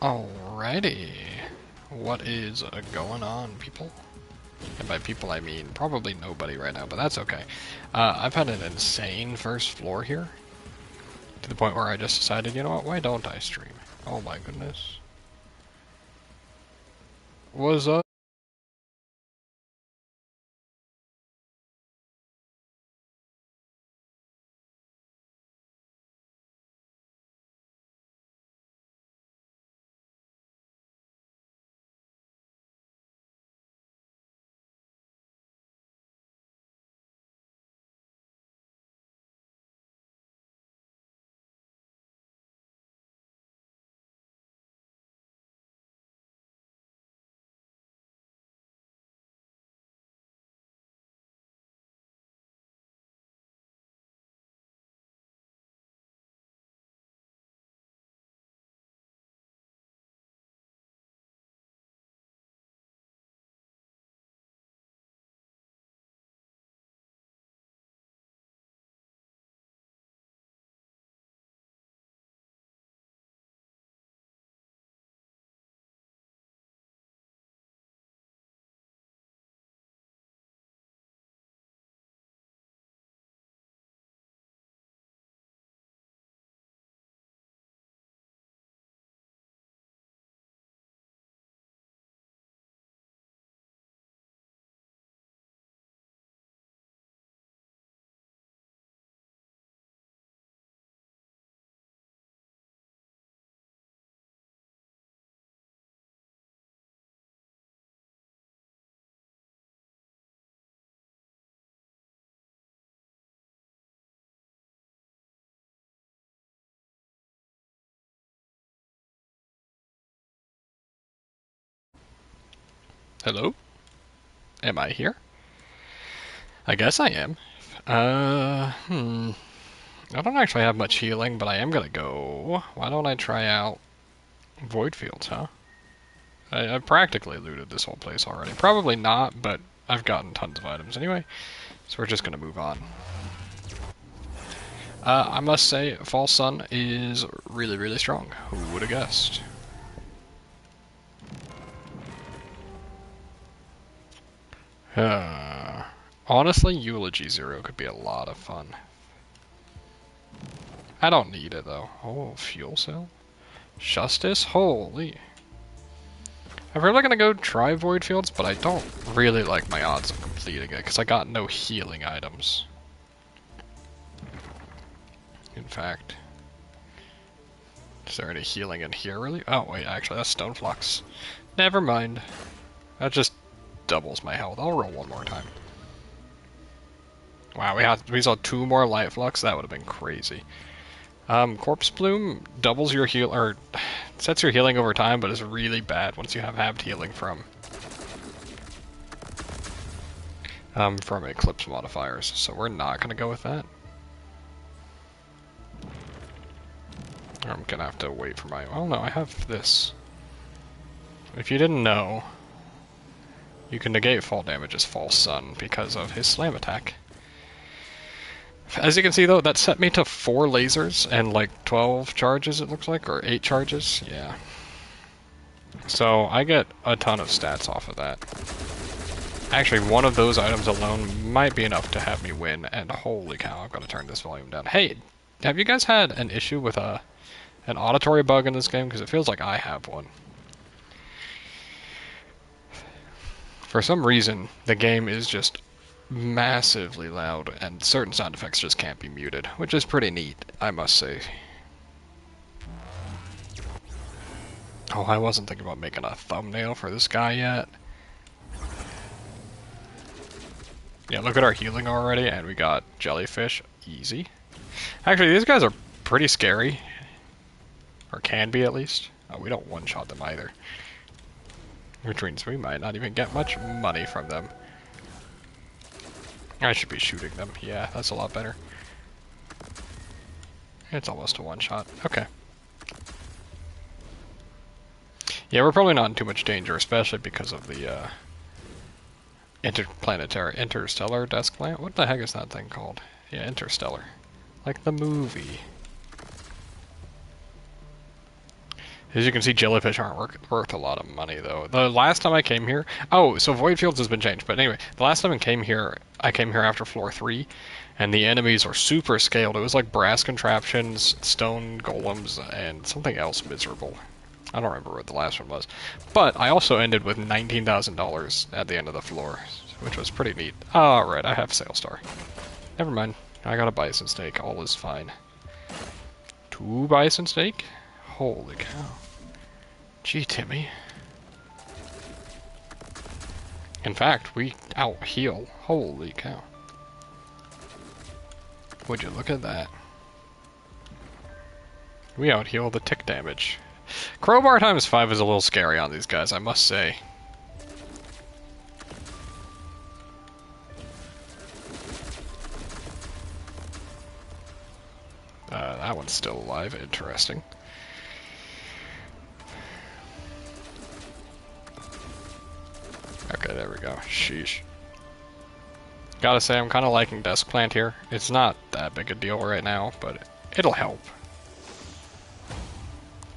Alrighty. What is going on, people? And by people, I mean probably nobody right now, but that's okay. I've had an insane first floor here, to the point where I just decided, you know what, why don't I stream? Oh my goodness. What's up? Hello? Am I here? I guess I am. I don't actually have much healing, but I am gonna go. Why don't I try out Void Fields, huh? I've practically looted this whole place already. Probably not, but I've gotten tons of items anyway, so we're just gonna move on. I must say, False Sun is really, really strong. Who would have guessed? Honestly, Eulogy Zero could be a lot of fun. I don't need it, though. Oh, Fuel Cell? Justice? Holy. I'm really gonna go try Void Fields, but I don't really like my odds of completing it, because I got no healing items. In fact. Is there any healing in here, really? Oh, wait, actually, that's Stone Flux. Never mind. That just doubles my health. I'll roll one more time. Wow, we saw 2 more Light Flux? That would have been crazy. Corpse Bloom doubles your heal, or sets your healing over time, but is really bad once you have halved healing from Eclipse modifiers, so we're not gonna go with that. I'm gonna have to wait for my... Oh no, I have this. If you didn't know, you can negate fall damage as False Sun because of his slam attack. As you can see though, that set me to 4 lasers and like 12 charges it looks like, or 8 charges, yeah. So I get a ton of stats off of that. Actually, one of those items alone might be enough to have me win, and holy cow, I've got to turn this volume down. Hey, have you guys had an issue with an auditory bug in this game? Because it feels like I have one. For some reason, the game is just massively loud, and certain sound effects just can't be muted, which is pretty neat, I must say. Oh, I wasn't thinking about making a thumbnail for this guy yet. Yeah, look at our healing already, and we got Jellyfish. Easy. Actually, these guys are pretty scary. Or can be, at least. Oh, we don't one-shot them either. Which means we might not even get much money from them. I should be shooting them. Yeah, that's a lot better. It's almost a one-shot. Okay. Yeah, we're probably not in too much danger, especially because of the interstellar desk plant. What the heck is that thing called? Yeah, Interstellar. Like the movie. As you can see, jellyfish aren't worth a lot of money, though. The last time I came here... Oh, so Void Fields has been changed. But anyway, the last time I came here after floor 3, and the enemies are super scaled. It was like brass contraptions, stone golems, and something else miserable. I don't remember what the last one was. But I also ended with $19,000 at the end of the floor, which was pretty neat. Alright, I have Sailstar. Never mind. I got a bison steak. All is fine. 2 bison steak? Holy cow. Gee, Timmy. In fact, we out-heal. Holy cow. Would you look at that? We out-heal the tick damage. Crowbar times 5 is a little scary on these guys, I must say. That one's still alive. Interesting. Okay, there we go. Sheesh. Gotta say, I'm kind of liking Desk Plant here. It's not that big a deal right now, but it'll help.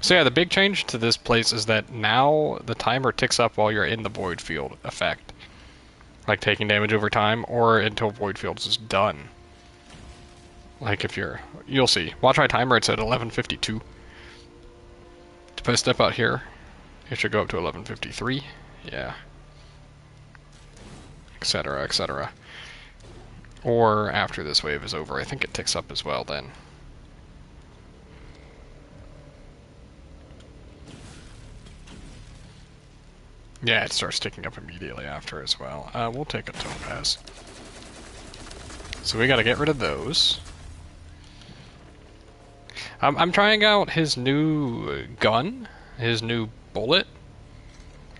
So yeah, the big change to this place is that now the timer ticks up while you're in the Void Field effect. Like taking damage over time, or until Void Fields is done. Like if you'll see. Watch my timer, it's at 11:52. If I step out here, it should go up to 11:53. Yeah. Etc, etc. Or after this wave is over, I think it ticks up as well then. Yeah, it starts ticking up immediately after as well. We'll take a topaz. So we gotta get rid of those. I'm trying out his new gun, his new bullet,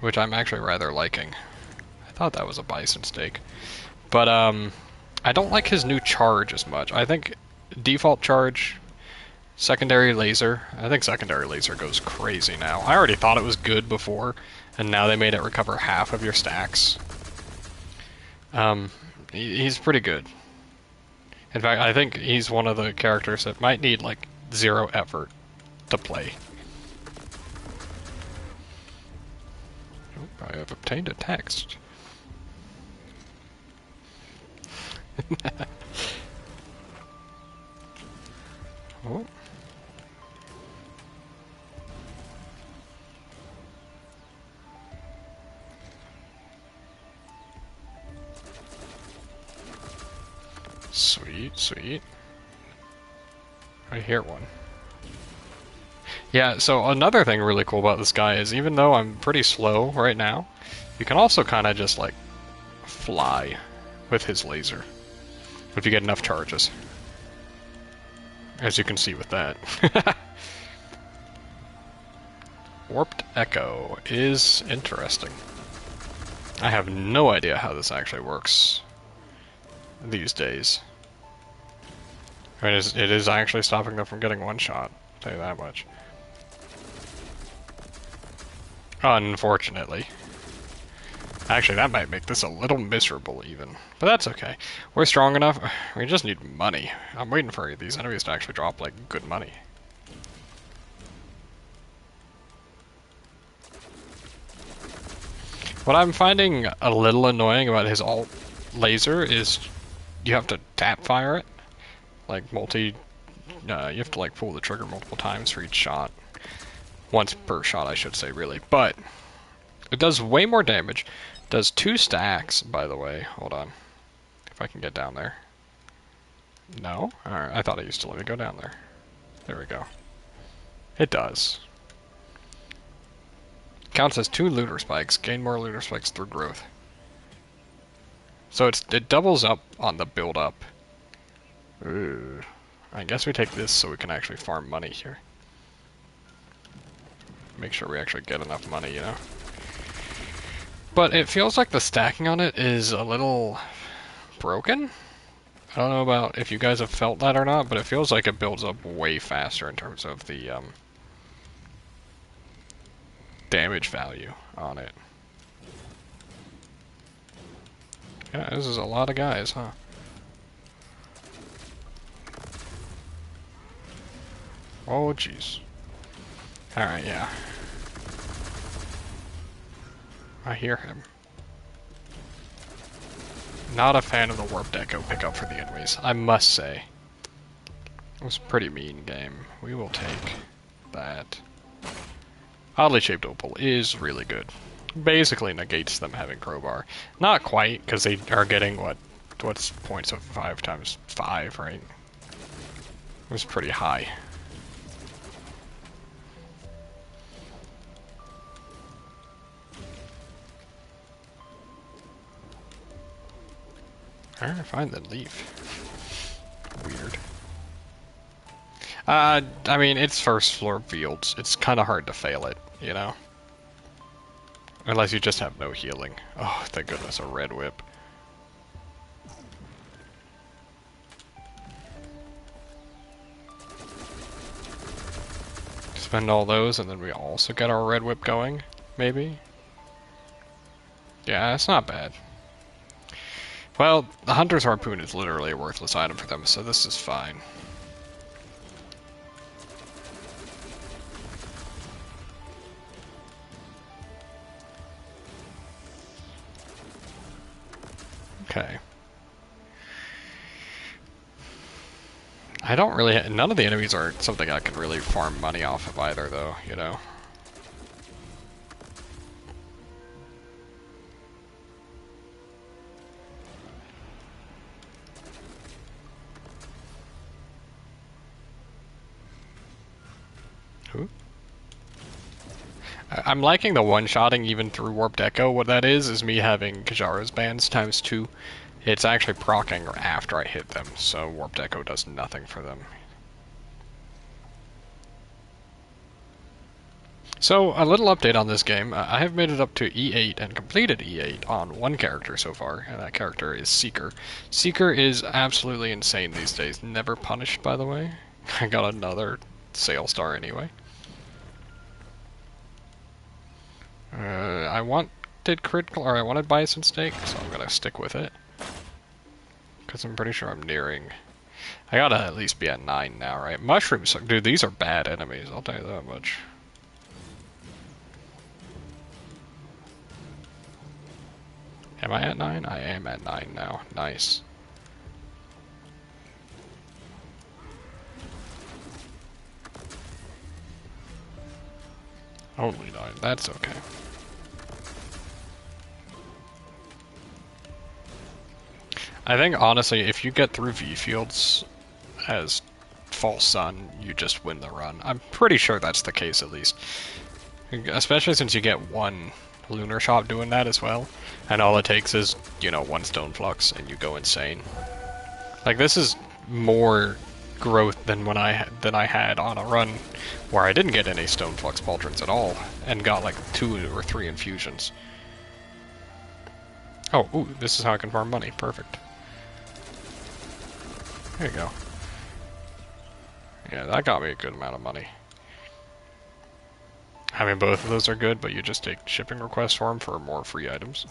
which I'm actually rather liking. I thought that was a bison steak. But, I don't like his new charge as much. I think default charge, secondary laser. I think secondary laser goes crazy now. I already thought it was good before, and now they made it recover half of your stacks. He's pretty good. In fact, I think he's one of the characters that might need, like, 0 effort to play. Oh, I have obtained a text. Oh. Sweet, sweet. I hear one. Yeah, so another thing really cool about this guy is even though I'm pretty slow right now, you can also kind of just, like, fly with his laser. If you get enough charges. As you can see with that. Warped Echo is interesting. I have no idea how this actually works these days. I mean, it is actually stopping them from getting one shot, I'll tell you that much. Unfortunately. Actually, that might make this a little miserable, even. But that's okay. We're strong enough. We just need money. I'm waiting for these enemies to actually drop, like, good money. What I'm finding a little annoying about his alt laser is you have to tap fire it. Like, you have to, like, pull the trigger multiple times for each shot. Once per shot, I should say, really. But it does way more damage. Does 2 stacks, by the way. Hold on. If I can get down there. No? Alright, I thought it used to let me go down there. There we go. It does. Counts as 2 looter spikes. Gain more looter spikes through growth. So it doubles up on the build up. Ooh. I guess we take this so we can actually farm money here. Make sure we actually get enough money, you know? But it feels like the stacking on it is a little broken. I don't know about if you guys have felt that or not, but it feels like it builds up way faster in terms of the damage value on it. Yeah, this is a lot of guys, huh? Oh, jeez. Alright, yeah. I hear him. Not a fan of the Warped Echo pickup for the enemies, I must say. It was a pretty mean game. We will take that. Oddly Shaped Opal is really good. Basically negates them having Crowbar. Not quite, because they are getting, what's points of 5 times 5, right? It was pretty high. Alright, fine then, leave. Weird. I mean, it's first floor fields. It's kind of hard to fail it, you know? Unless you just have no healing. Oh, thank goodness, a red whip. Spend all those, and then we also get our red whip going, maybe? Yeah, it's not bad. Well, the Hunter's Harpoon is literally a worthless item for them, so this is fine. Okay. I don't really... none of the enemies are something I can really farm money off of either, though, you know? Who? I'm liking the one-shotting even through Warped Echo. What that is me having Kajara's bands times 2. It's actually proccing after I hit them, so Warped Echo does nothing for them. So, a little update on this game. I have made it up to E8 and completed E8 on one character so far, and that character is Seeker. Seeker is absolutely insane these days. Never punished, by the way. I got another Sail Star anyway. I wanted critical, or I wanted Bison Steak, so I'm gonna stick with it. Because I'm pretty sure I'm nearing... I gotta at least be at 9 now, right? Mushrooms, dude, these are bad enemies, I'll tell you that much. Am I at 9? I am at 9 now. Nice. Only 9, that's okay. I think, honestly, if you get through V-Fields as False Sun, you just win the run. I'm pretty sure that's the case, at least. Especially since you get one Lunar Shop doing that as well. And all it takes is, you know, 1 Stone Flux, and you go insane. Like, this is more growth than I had on a run where I didn't get any Stone Flux Pauldrons at all, and got like 2 or 3 infusions. Oh, ooh, this is how I can farm money. Perfect. There you go. Yeah, that got me a good amount of money. I mean, both of those are good, but you just take shipping requests for them for more free items.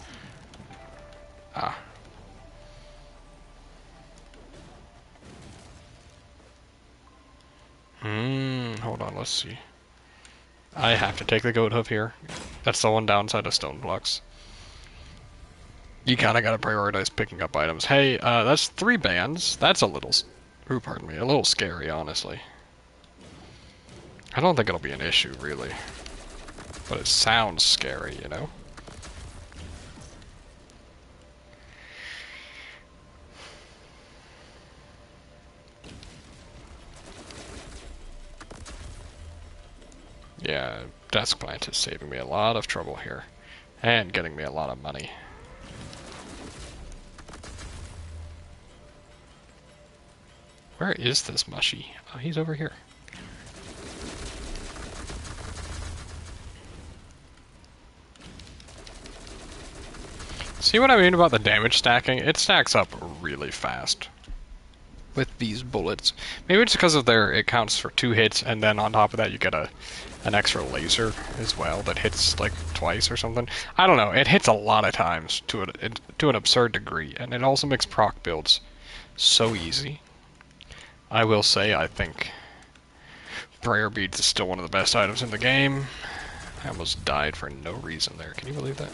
Ah. Hold on, let's see. I have to take the goat hoof here. That's the one downside of Stone Flux. You kinda gotta prioritize picking up items. Hey, that's 3 bands. That's a little... Ooh, pardon me. A little scary, honestly. I don't think it'll be an issue, really. But it sounds scary, you know? Yeah, Desk Plant is saving me a lot of trouble here. And getting me a lot of money. Where is this Mushy? Oh, he's over here. See what I mean about the damage stacking? It stacks up really fast with these bullets. Maybe it's because of it counts for 2 hits, and then on top of that you get an extra laser as well that hits like twice or something. I don't know, it hits a lot of times to an absurd degree, and it also makes proc builds so easy. I will say, I think Prayer beads is still one of the best items in the game. I almost died for no reason there. Can you believe that?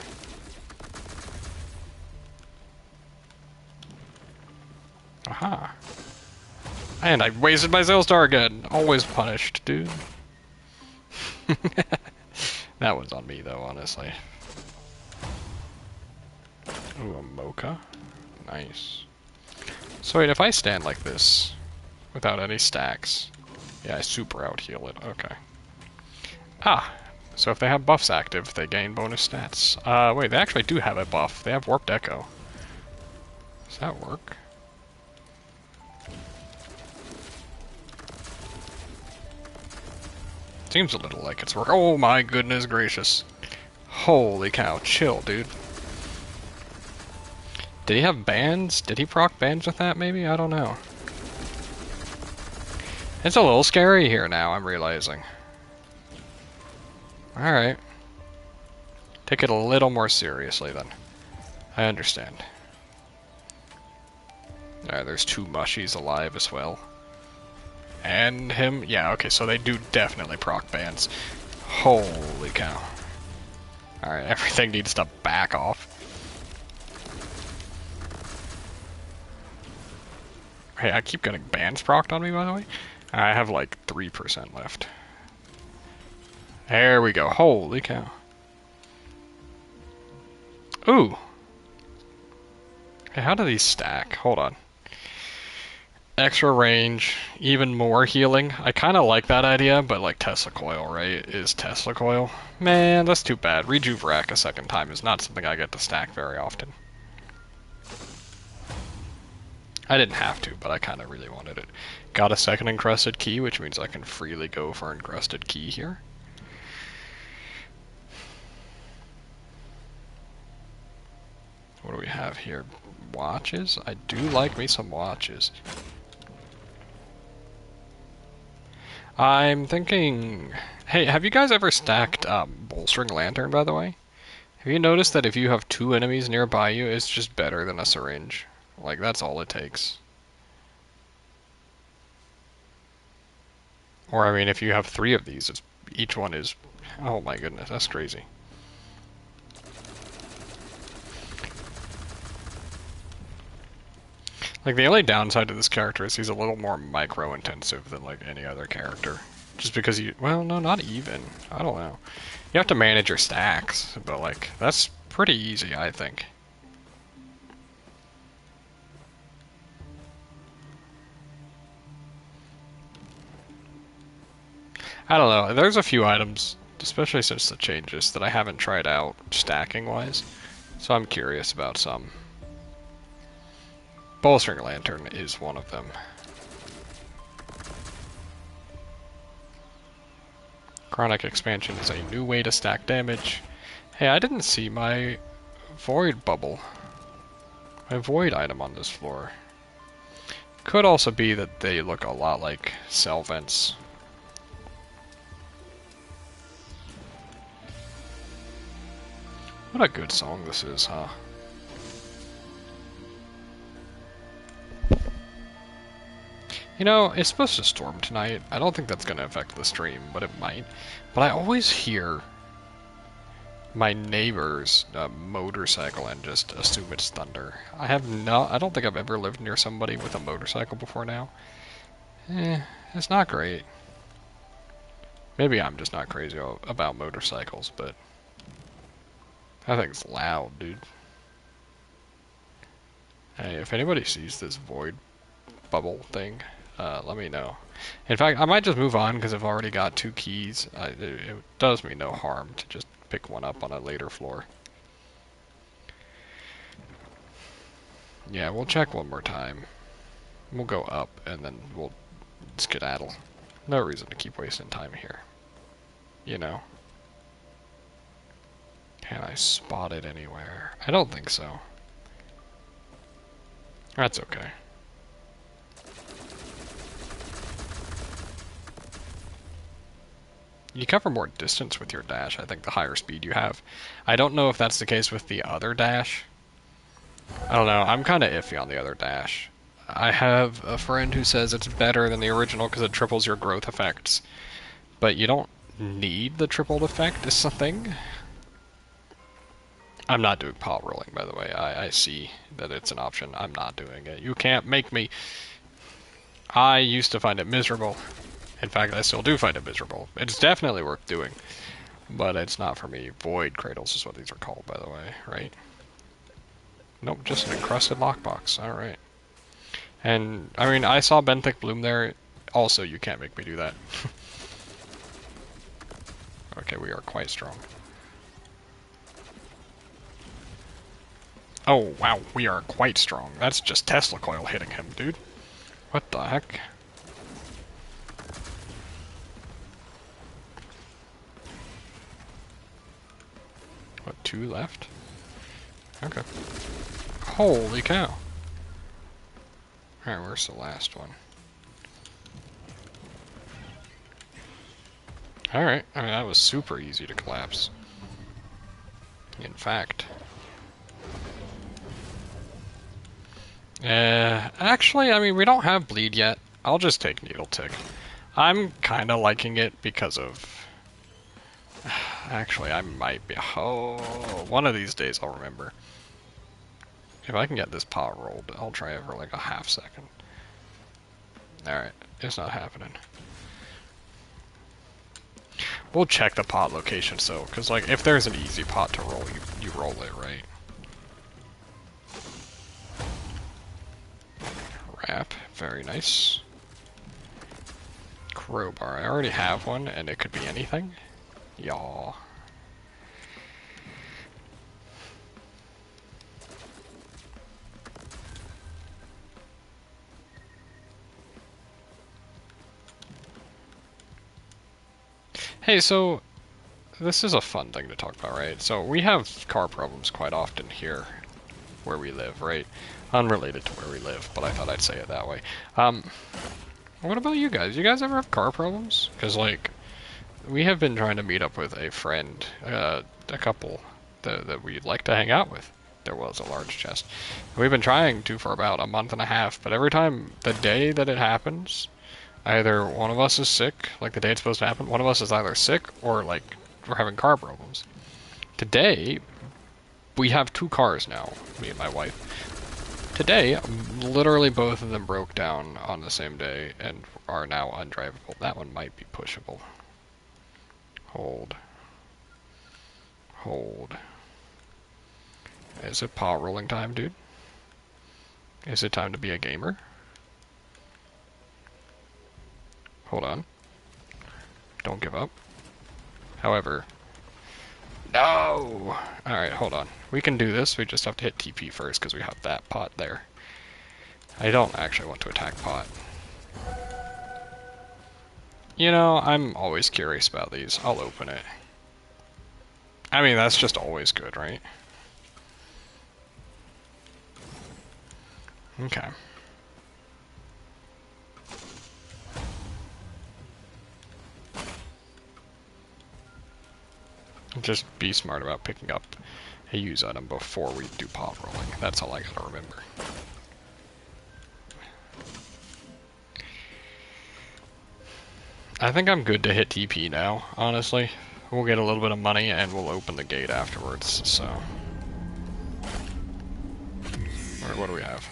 Aha. And I wasted my Zellstar again. Always punished, dude. That one's on me, though, honestly. Ooh, a mocha. Nice. So wait, if I stand like this, without any stacks, yeah, I super out heal it. Okay. Ah, so if they have buffs active, they gain bonus stats. Wait, they actually do have a buff. They have Warped Echo. Does that work? Seems a little like it's working. Oh my goodness gracious. Holy cow, chill, dude. Did he have bands? Did he proc bands with that, maybe? I don't know. It's a little scary here now, I'm realizing. Alright. Take it a little more seriously, then. I understand. Alright, there's two mushies alive as well. And him? Yeah, okay, so they do definitely proc bands. Holy cow. Alright, everything needs to back off. Hey, I keep getting bands procced on me, by the way. I have like 3% left. There we go. Holy cow. Ooh. Hey, how do these stack? Hold on. Extra range, even more healing. I kind of like that idea, but like Tesla Coil, right? Is Tesla Coil? Man, that's too bad. Rejuve a second time is not something I get to stack very often. I didn't have to, but I kind of really wanted it. Got a second encrusted key, which means I can freely go for encrusted key here. What do we have here? Watches? I do like me some watches. I'm thinking... Hey, have you guys ever stacked Bolstering Lantern, by the way? Have you noticed that if you have two enemies nearby you, it's just better than a syringe? Like, that's all it takes. Or, I mean, if you have three of these, each one is... Oh my goodness, that's crazy. Like, the only downside to this character is he's a little more micro-intensive than, like, any other character. Just because you... Well, no, not even. I don't know. You have to manage your stacks, but, like, that's pretty easy, I think. I don't know. There's a few items, especially since the changes, that I haven't tried out stacking-wise. So I'm curious about some. Bolstering Lantern is one of them. Chronic Expansion is a new way to stack damage. Hey, I didn't see my Void Bubble. My Void item on this floor. Could also be that they look a lot like cell vents. What a good song this is, huh? You know, it's supposed to storm tonight. I don't think that's going to affect the stream, but it might. But I always hear my neighbor's motorcycle and just assume it's thunder. I don't think I've ever lived near somebody with a motorcycle before now. It's not great. Maybe I'm just not crazy about motorcycles, but that thing's loud, dude. Hey, if anybody sees this Void Bubble thing, let me know. In fact, I might just move on because I've already got two keys. It does me no harm to just pick one up on a later floor. Yeah, we'll check one more time. We'll go up and then we'll skedaddle. No reason to keep wasting time here. You know? Can I spot it anywhere? I don't think so. That's okay. You cover more distance with your dash, I think, the higher speed you have. I don't know if that's the case with the other dash. I don't know, I'm kind of iffy on the other dash. I have a friend who says it's better than the original because it triples your growth effects. but you don't need the tripled effect is something. I'm not doing pot rolling, by the way. I see that it's an option. I'm not doing it. You can't make me. I used to find it miserable. In fact, I still do find it miserable. It's definitely worth doing, but it's not for me. Void cradles is what these are called, by the way, right? Nope, just an encrusted lockbox. Alright. And, I mean, I saw Benthic Bloom there. Also, you can't make me do that. Okay, we are quite strong. Oh, wow, we are quite strong. That's just Tesla coil hitting him, dude. What the heck? What, 2 left? Okay. Holy cow. Alright, where's the last one? Alright, I mean, that was super easy to collapse. In fact. Actually, I mean, we don't have bleed yet. I'll just take Needle Tick. I'm kind of liking it because of... Actually, I might be... Oh, one of these days I'll remember. If I can get this pot rolled, I'll try it for like a half second. Alright, it's not happening. We'll check the pot location, so, because like, if there's an easy pot to roll, you roll it, right? Wrap, very nice. Crowbar, I already have one, and it could be anything. Yaw. Hey, so this is a fun thing to talk about, right? So we have car problems quite often here where we live, right? Unrelated to where we live, but I thought I'd say it that way. What about you guys? You guys ever have car problems? Because, like, we have been trying to meet up with a friend, a couple that we'd like to hang out with. There was a large chest. We've been trying to for about a month and a half, but every time, the day that it happens, either one of us is sick, like the day it's supposed to happen, one of us is either sick or, like, we're having car problems. Today, we have 2 cars now, me and my wife. Today, literally both of them broke down on the same day and are now undrivable. That one might be pushable. Hold. Hold. Is it pot rolling time, dude? Is it time to be a gamer? Hold on. Don't give up. However... No! Alright, hold on. We can do this, we just have to hit TP first because we have that pot there. I don't actually want to attack pot. You know, I'm always curious about these. I'll open it. I mean, that's just always good, right? Okay. Just be smart about picking up a use item before we do pot rolling. That's all I gotta remember. I think I'm good to hit TP now, honestly. We'll get a little bit of money and we'll open the gate afterwards, so... Alright, what do we have?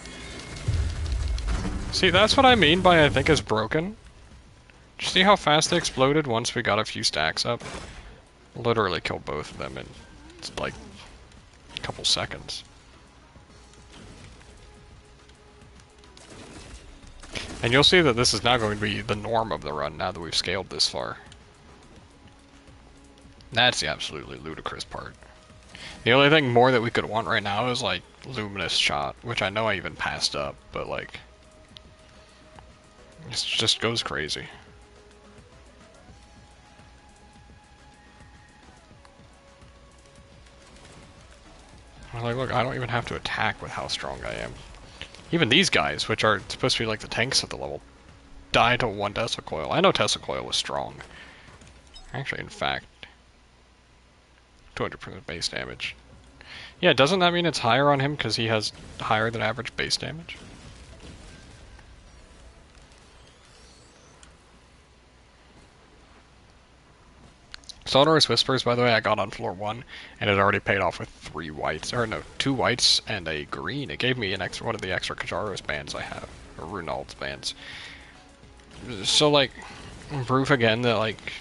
See, that's what I mean by I think is broken. Did you see how fast they exploded once we got a few stacks up? Literally killed both of them in, like, a couple seconds. And you'll see that this is now going to be the norm of the run now that we've scaled this far. That's the absolutely ludicrous part. The only thing more that we could want right now is, like, Luminous Shot, which I know I even passed up, but, like, it just goes crazy. Like, look, I don't even have to attack with how strong I am. Even these guys, which are supposed to be like the tanks of the level, die to 1 Tesla coil. I know Tesla coil was strong. Actually, in fact, 200% base damage. Yeah, doesn't that mean it's higher on him because he has higher than average base damage? Sonorous Whispers, by the way, I got on floor 1, and it already paid off with 3 whites, or no, 2 whites and a green. It gave me an extra one of the extra Kajaros bands I have, or Runald's bands. So, like, proof again that, like,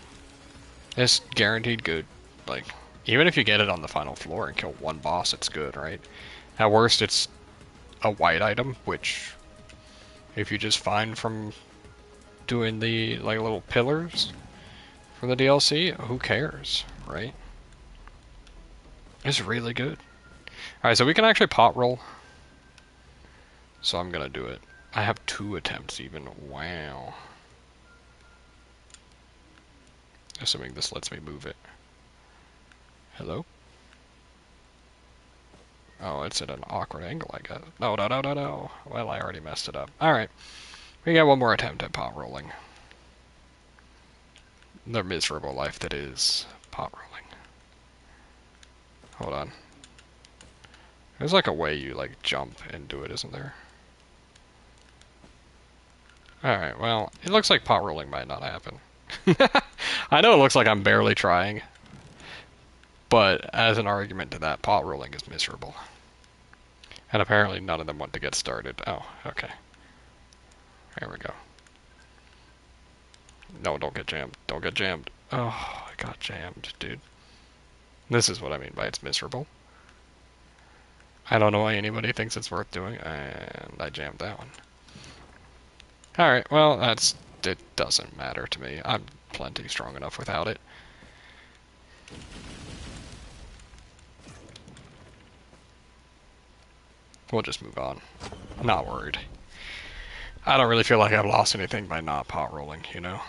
it's guaranteed good. Like, even if you get it on the final floor and kill one boss, it's good, right? At worst, it's a white item, which, if you just find from doing the, like, little pillars from the DLC, who cares, right? It's really good. Alright, so we can actually pot roll. So I'm gonna do it. I have 2 attempts even. Wow. Assuming this lets me move it. Hello? Oh, it's at an awkward angle, I guess. No, no, no, no, no. Well, I already messed it up. Alright. We got one more attempt at pot rolling. The miserable life that is pot rolling. Hold on. There's like a way you like jump and do it, isn't there? Alright, well, it looks like pot rolling might not happen. I know it looks like I'm barely trying, but as an argument to that, pot rolling is miserable. And apparently none of them want to get started. Oh, okay. There we go. No, don't get jammed. Don't get jammed. Oh, I got jammed, dude. This is what I mean by it's miserable. I don't know why anybody thinks it's worth doing, and I jammed that one. Alright, well, it doesn't matter to me. I'm plenty strong enough without it. We'll just move on. Not worried. I don't really feel like I've lost anything by not pot rolling, you know?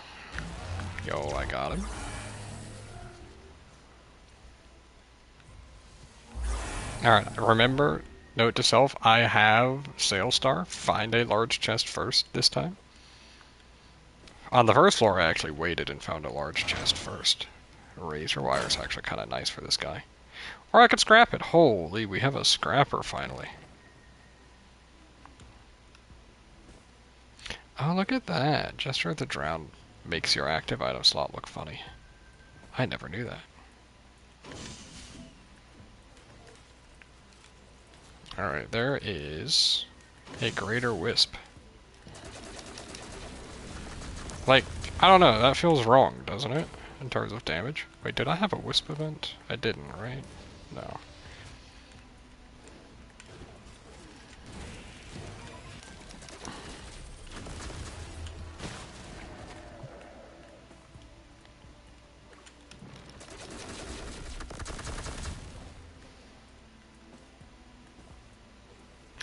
Yo, I got him. Alright, remember, note to self, I have Sailstar. Find a large chest first this time. On the first floor, I actually waited and found a large chest first. Razor wire is actually kind of nice for this guy. Or I could scrap it. Holy, we have a scrapper finally. Oh, look at that. Gesture of the Drowned makes your active item slot look funny. I never knew that. Alright, there is a Greater Wisp. Like, I don't know, that feels wrong, doesn't it? In terms of damage. Wait, did I have a Wisp event? I didn't, right? No.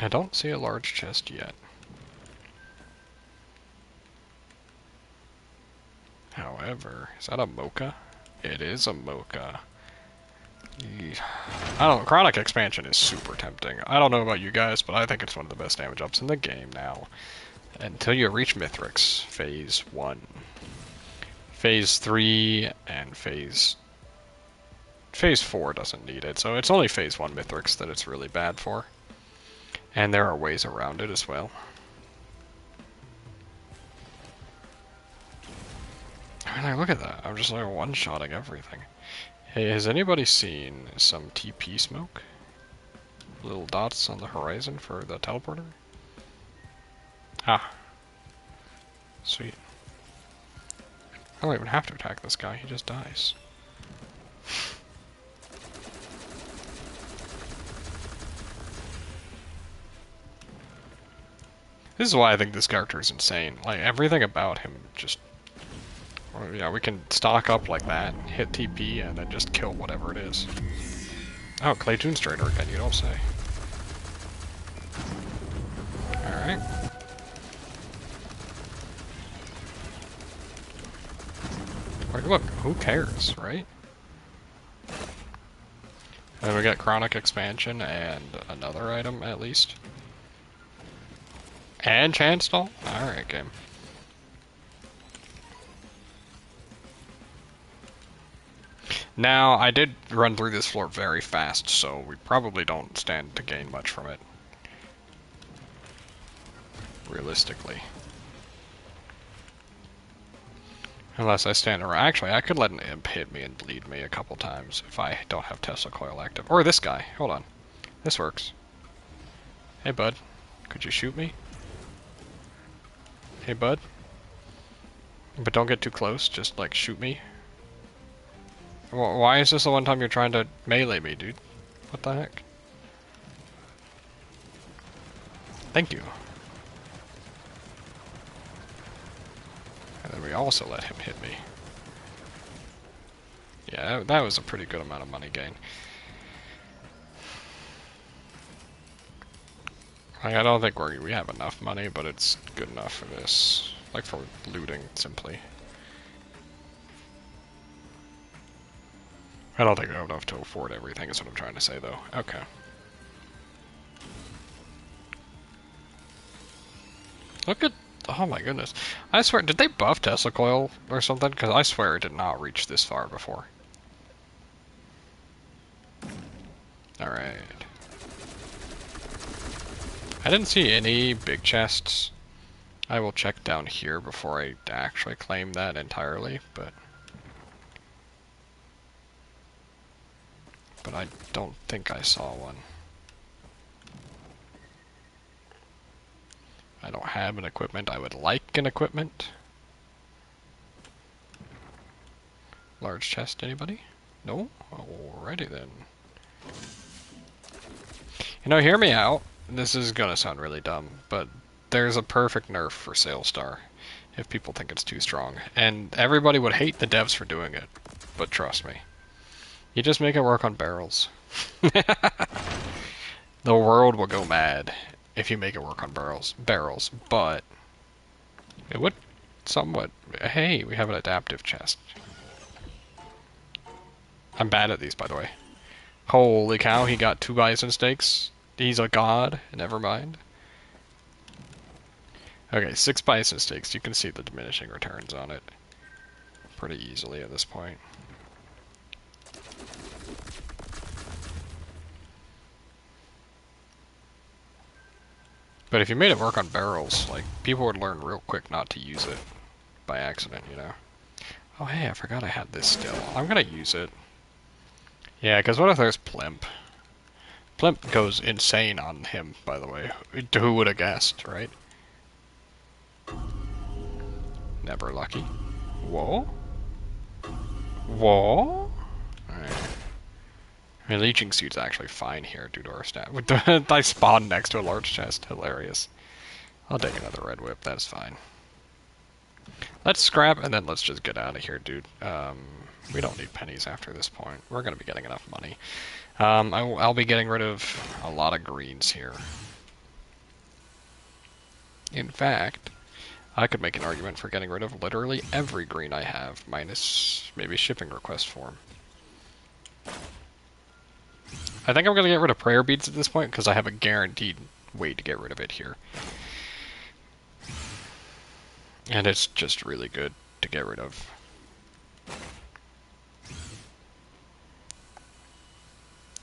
I don't see a large chest yet. However, is that a Mocha? It is a Mocha. I don't know, Chronic Expansion is super tempting. I don't know about you guys, but I think it's one of the best damage ups in the game now. Until you reach Mithrix, Phase 1. Phase 3 and Phase 4 doesn't need it, so it's only Phase 1 Mithrix that it's really bad for. And there are ways around it as well. I mean, like, look at that. I'm just like one-shotting everything. Hey, has anybody seen some TP smoke? Little dots on the horizon for the teleporter? Ah. Sweet. I don't even have to attack this guy, he just dies. This is why I think this character is insane. Like, everything about him just... Yeah, we can stock up like that, hit TP, and then just kill whatever it is. Oh, Clay Toon Strainer again, you don't say. Alright. Like, look, who cares, right? And we got Chronic Expansion and another item, at least. And Chance Doll? Alright, game. Now, I did run through this floor very fast, so we probably don't stand to gain much from it. Realistically. Unless I stand around. Actually, I could let an imp hit me and bleed me a couple times if I don't have Tesla coil active. Or this guy. Hold on. This works. Hey, bud. Could you shoot me? Hey, bud. But don't get too close. Just, like, shoot me. Why is this the one time you're trying to melee me, dude? What the heck? Thank you. And then we also let him hit me. Yeah, that was a pretty good amount of money gain. Like, I don't think we have enough money, but it's good enough for this. Like, for looting, simply. I don't think we have enough to afford everything, is what I'm trying to say, though. Okay. Look at... Oh my goodness. I swear, did they buff Tesla coil or something? Because I swear it did not reach this far before. Alright. I didn't see any big chests. I will check down here before I actually claim that entirely, but I don't think I saw one. I don't have an equipment. I would like an equipment. Large chest, anybody? No? Alrighty then. You know, hear me out. This is gonna sound really dumb, but there's a perfect nerf for Sailstar if people think it's too strong. And everybody would hate the devs for doing it, but trust me. You just make it work on barrels. The world will go mad if you make it work on barrels, but it would somewhat... Hey, we have an adaptive chest. I'm bad at these, by the way. Holy cow, he got 2 bison steaks. He's a god. Never mind. Okay, 6 bison steaks. You can see the diminishing returns on it pretty easily at this point. But if you made it work on barrels, like, people would learn real quick not to use it by accident, you know? Oh, hey, I forgot I had this still. I'm gonna use it. Yeah, because what if there's Plimp? Plimp goes insane on him, by the way. Who would have guessed, right? Never lucky. Whoa? Whoa? Alright. I mean, leeching suit's actually fine here due to our stat. I spawned next to a large chest. Hilarious. I'll take another red whip. That's fine. Let's scrap and then let's just get out of here, dude. We don't need pennies after this point. We're going to be getting enough money. I'll be getting rid of a lot of greens here. In fact, I could make an argument for getting rid of literally every green I have, minus maybe shipping request form. I think I'm going to get rid of prayer beads at this point because I have a guaranteed way to get rid of it here. And it's just really good to get rid of.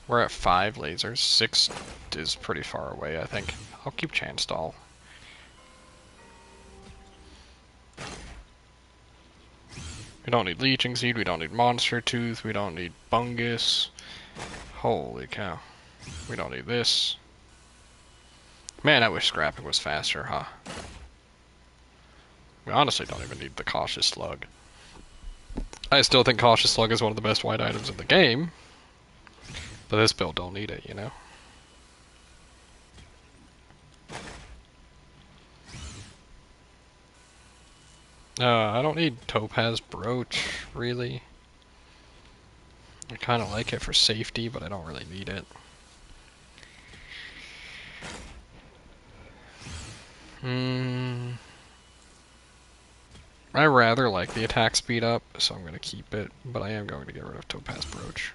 We're at 5 lasers. 6 is pretty far away, I think. I'll keep Chanstall. We don't need Leeching Seed, we don't need Monster Tooth, we don't need Bungus. Holy cow. We don't need this. Man, I wish scrapping was faster, huh? We honestly don't even need the Cautious Slug. I still think Cautious Slug is one of the best white items in the game. But this build don't need it, you know? I don't need Topaz Brooch, really. I kind of like it for safety, but I don't really need it. I rather like the attack speed up, so I'm going to keep it, but I am going to get rid of Topaz Brooch.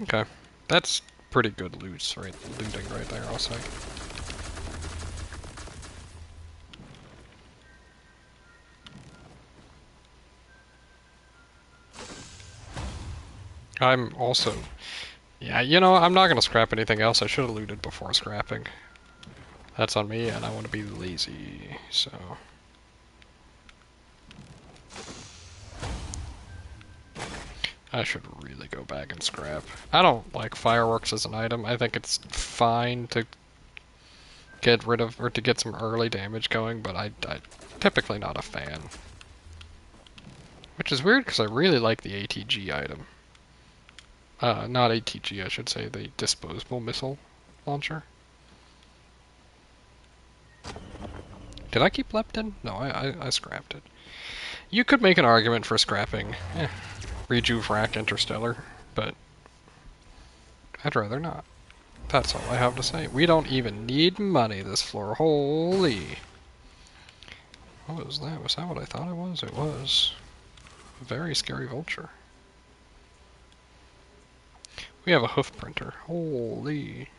Okay, that's pretty good looting right there, I'll say. I'm also... Yeah, you know, I'm not going to scrap anything else. I should have looted before scrapping. That's on me, and I want to be lazy, so... I should really go back and scrap. I don't like fireworks as an item. I think it's fine to get rid of, or to get some early damage going, but I'm typically not a fan. Which is weird, because I really like the ATG item. Not ATG, I should say, the disposable missile launcher. Did I keep Leptin? No, I scrapped it. You could make an argument for scrapping Rejuve Interstellar, but I'd rather not. That's all I have to say. We don't even need money this floor. Holy. What was that? Was that what I thought it was? It was. A very scary vulture. We have a hoof printer. Holy.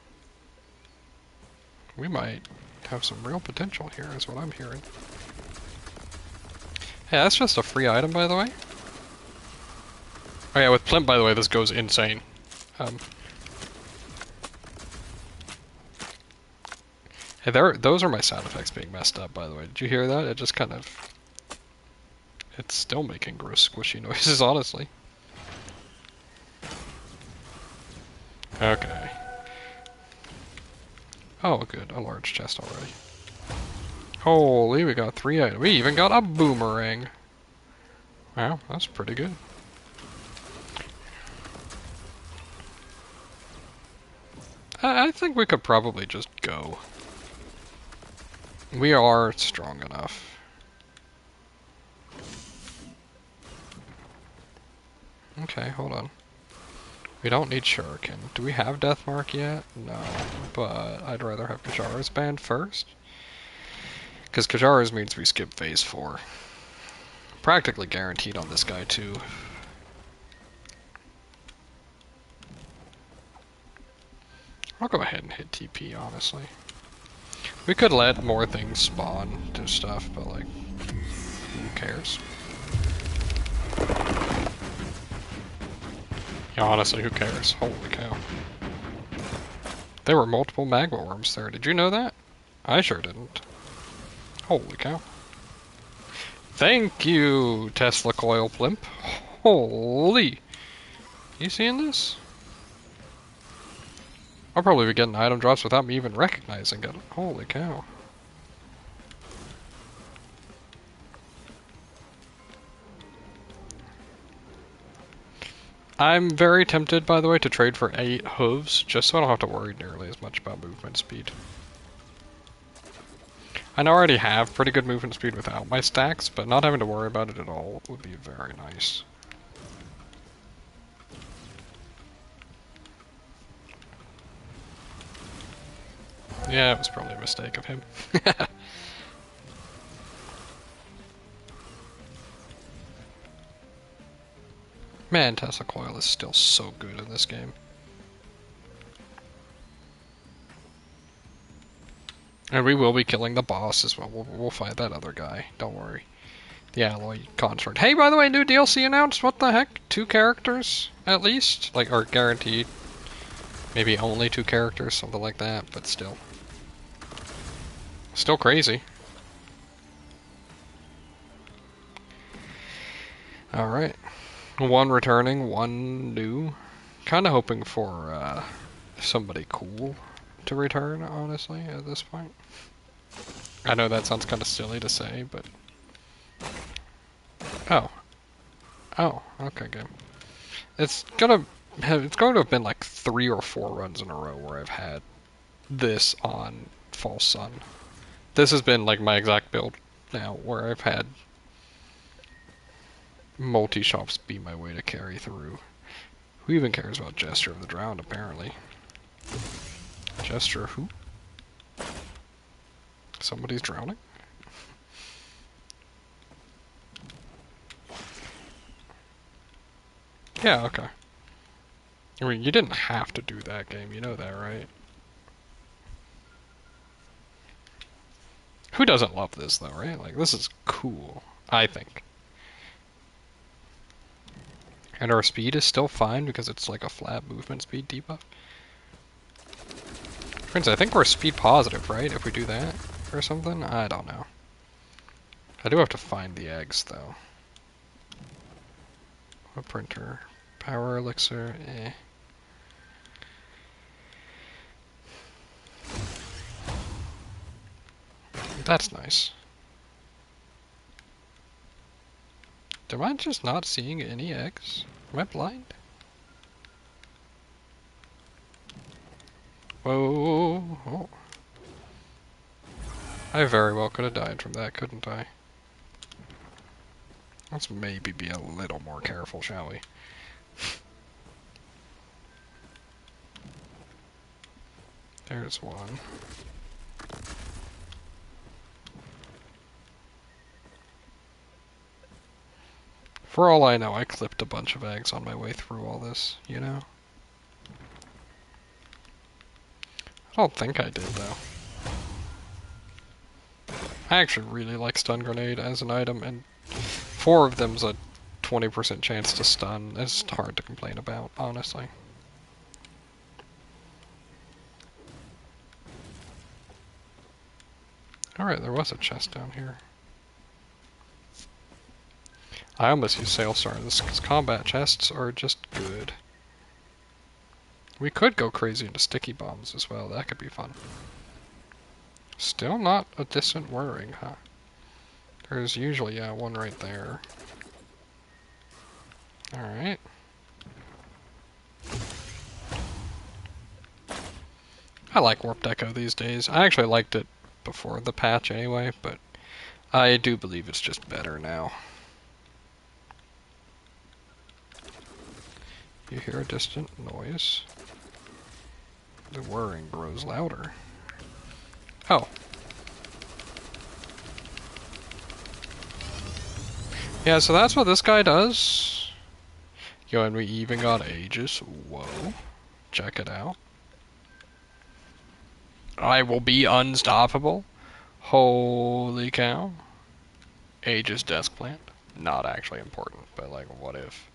We might have some real potential here, is what I'm hearing. Hey, that's just a free item, by the way. Oh yeah, with Plimp, by the way, this goes insane. Hey, those are my sound effects being messed up, by the way. Did you hear that? It just kind of... It's still making gross squishy noises, honestly. Okay. Oh, good. A large chest already. Holy, we got 3 items. We even got a boomerang. Wow, that's pretty good. I think we could probably just go. We are strong enough. Okay, hold on. We don't need Shuriken. Do we have Deathmark yet? No, but I'd rather have Kajara's banned first. Because Kajara's means we skip phase 4. Practically guaranteed on this guy, too. I'll go ahead and hit TP, honestly. We could let more things spawn to stuff, but like, who cares? Yeah, honestly, who cares? Holy cow. There were multiple magma worms there. Did you know that? I sure didn't. Holy cow. Thank you, Tesla Coil Plimp. Holy. You seeing this? I'll probably be getting item drops without me even recognizing it. Holy cow. I'm very tempted, by the way, to trade for 8 hooves, just so I don't have to worry nearly as much about movement speed. I know I already have pretty good movement speed without my stacks, but not having to worry about it at all would be very nice. Yeah, it was probably a mistake of him. Man, Tesla Coil is still so good in this game. And we will be killing the boss as well. We'll fight that other guy. Don't worry. The Alloy Consort. Hey, by the way, new DLC announced? What the heck? 2 characters, at least? Like, or guaranteed. Maybe only 2 characters, something like that, but still. Still crazy. Alright. 1 returning, 1 new. Kinda hoping for, somebody cool to return, honestly, at this point. I know that sounds kinda silly to say, but... Oh. Oh, okay, good. It's going to have been like 3 or 4 runs in a row where I've had this on False Sun. This has been like my exact build now, where I've had multi-shops be my way to carry through. Who even cares about Gesture of the Drowned, apparently? Gesture who? Somebody's drowning? Yeah, okay. I mean, you didn't have to do that game, you know that, right? Who doesn't love this, though, right? Like, this is cool, I think. And our speed is still fine because it's like a flat movement speed debuff. Friends, I think we're speed positive, right? If we do that or something? I don't know. I do have to find the eggs, though. A printer. Power elixir, eh. That's nice. Am I just not seeing any eggs? Am I blind? Whoa. Oh. I very well could have died from that, couldn't I? Let's maybe be a little more careful, shall we? There's one. For all I know, I clipped a bunch of eggs on my way through all this, you know? I don't think I did, though. I actually really like stun grenade as an item, and 4 of them's a 20% chance to stun. It's hard to complain about, honestly. Alright, there was a chest down here. I almost use Sailstar in this because combat chests are just good. We could go crazy into sticky bombs as well. That could be fun. Still not a distant whirring, huh? There's usually, yeah, one right there. Alright. I like Warped Echo these days. I actually liked it before the patch anyway, but I do believe it's just better now. You hear a distant noise. The whirring grows louder. Oh. Yeah, so that's what this guy does. Yo, and we even got Aegis. Whoa. Check it out. I will be unstoppable. Holy cow. Aegis desk plant. Not actually important, but like, what if?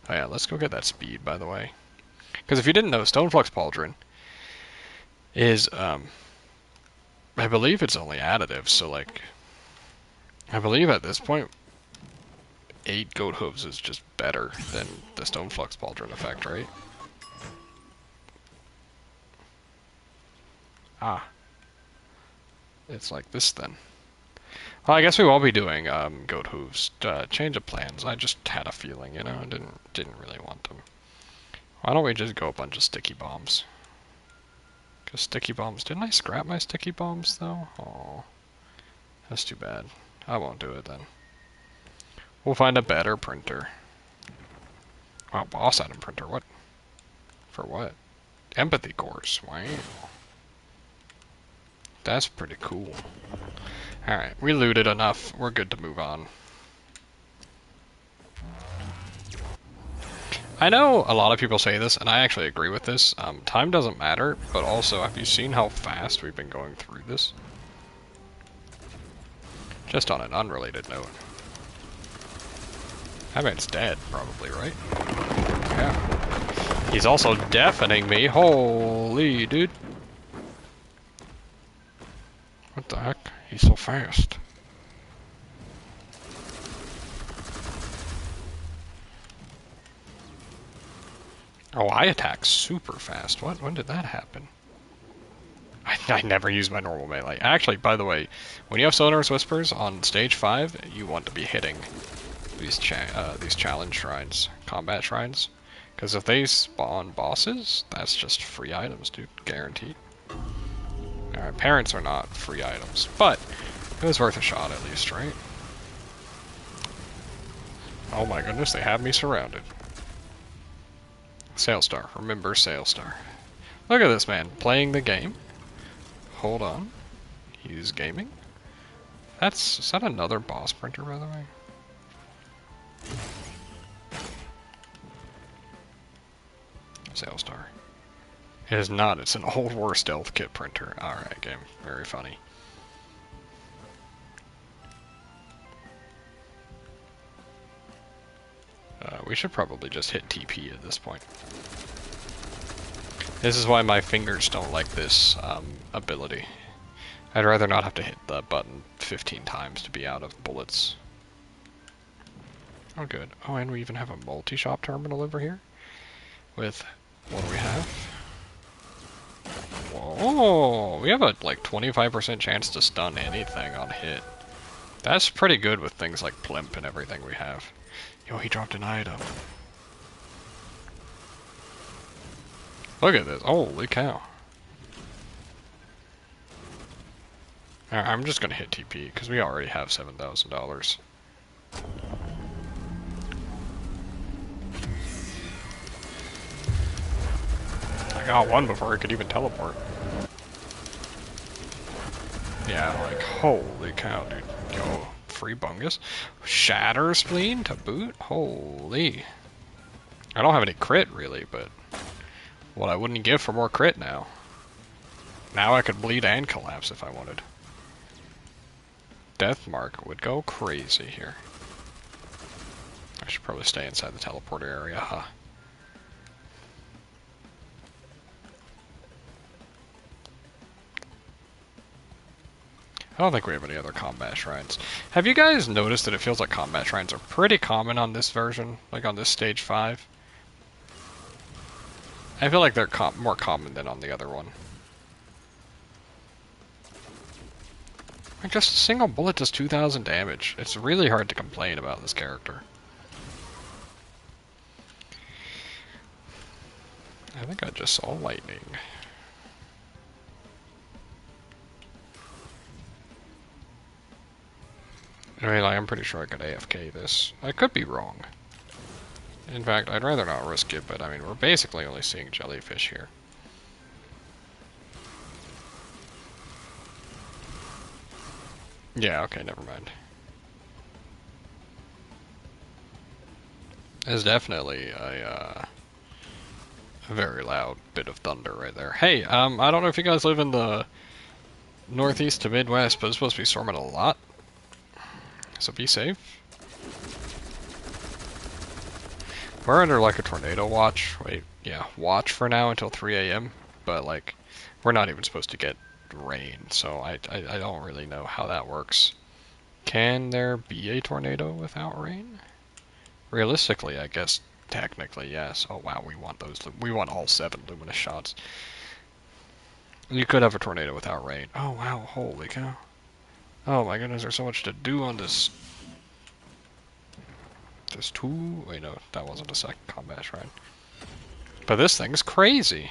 Oh yeah, let's go get that speed, by the way. Because if you didn't know, Stoneflux Pauldron is, I believe it's only additive, so like, I believe at this point, 8 goat hooves is just better than the Stoneflux Pauldron effect, right? Ah. It's like this then. Well, I guess we won't be doing goat hooves. Change of plans. I just had a feeling, you know, I didn't really want them. Why don't we just go a bunch of sticky bombs? Because sticky bombs... Didn't I scrap my sticky bombs, though? Oh, that's too bad. I won't do it, then. We'll find a better printer. Wow, boss item printer. What? For what? Empathy cores. Wow. That's pretty cool. Alright, we looted enough. We're good to move on. I know a lot of people say this, and I actually agree with this. Time doesn't matter, but also, have you seen how fast we've been going through this? Just on an unrelated note. I mean, it's dead, probably, right? Yeah. He's also deafening me. Holy dude. What the heck? He's so fast. Oh, I attack super fast. What? When did that happen? I never use my normal melee. Actually, by the way, when you have Sonorous Whispers on stage 5, you want to be hitting these challenge shrines, combat shrines. Because if they spawn bosses, that's just free items, dude. Guaranteed. Alright, parents are not free items, but it was worth a shot at least, right? Oh my goodness, they have me surrounded. Sailstar. Remember Sailstar. Look at this man, playing the game. Hold on. He's gaming? Is that another boss printer, by the way? Sailstar. It is not, it's an old war stealth kit printer. Alright, game. Very funny. We should probably just hit TP at this point. This is why my fingers don't like this ability. I'd rather not have to hit the button 15 times to be out of bullets. Oh, good. Oh, and we even have a multi-shop terminal over here. With, what do we have? Whoa, we have a, like, 25% chance to stun anything on hit. That's pretty good with things like Plimp and everything we have. Yo, he dropped an item. Look at this. Holy cow. Alright, I'm just gonna hit TP, because we already have $7,000. I got one before I could even teleport. Yeah, like, holy cow, dude. Yo, free bungus. Shatter Spleen to boot? Holy. I don't have any crit, really, but what I wouldn't give for more crit now. Now I could bleed and collapse if I wanted. Deathmark would go crazy here. I should probably stay inside the teleporter area, huh? I don't think we have any other combat shrines. Have you guys noticed that it feels like combat shrines are pretty common on this version? Like on this stage 5? I feel like they're more common than on the other one. Like just a single bullet does 2,000 damage. It's really hard to complain about this character. I think I just saw lightning. I mean, like, I'm pretty sure I could AFK this. I could be wrong. In fact, I'd rather not risk it, but I mean, we're basically only seeing jellyfish here. Yeah, okay, never mind. There's definitely a very loud bit of thunder right there. Hey, I don't know if you guys live in the northeast to Midwest, but it's supposed to be storming a lot. So be safe. We're under like a tornado watch. Wait, yeah, watch for now until 3 a.m. But like, we're not even supposed to get rain, so I don't really know how that works. Can there be a tornado without rain? Realistically, I guess technically yes. Oh wow, we want those. We want all 7 luminous shots. You could have a tornado without rain. Oh wow, holy cow. Oh my goodness, there's so much to do on this. There's 2. Wait, no, that wasn't a second combat shrine. But this thing's crazy.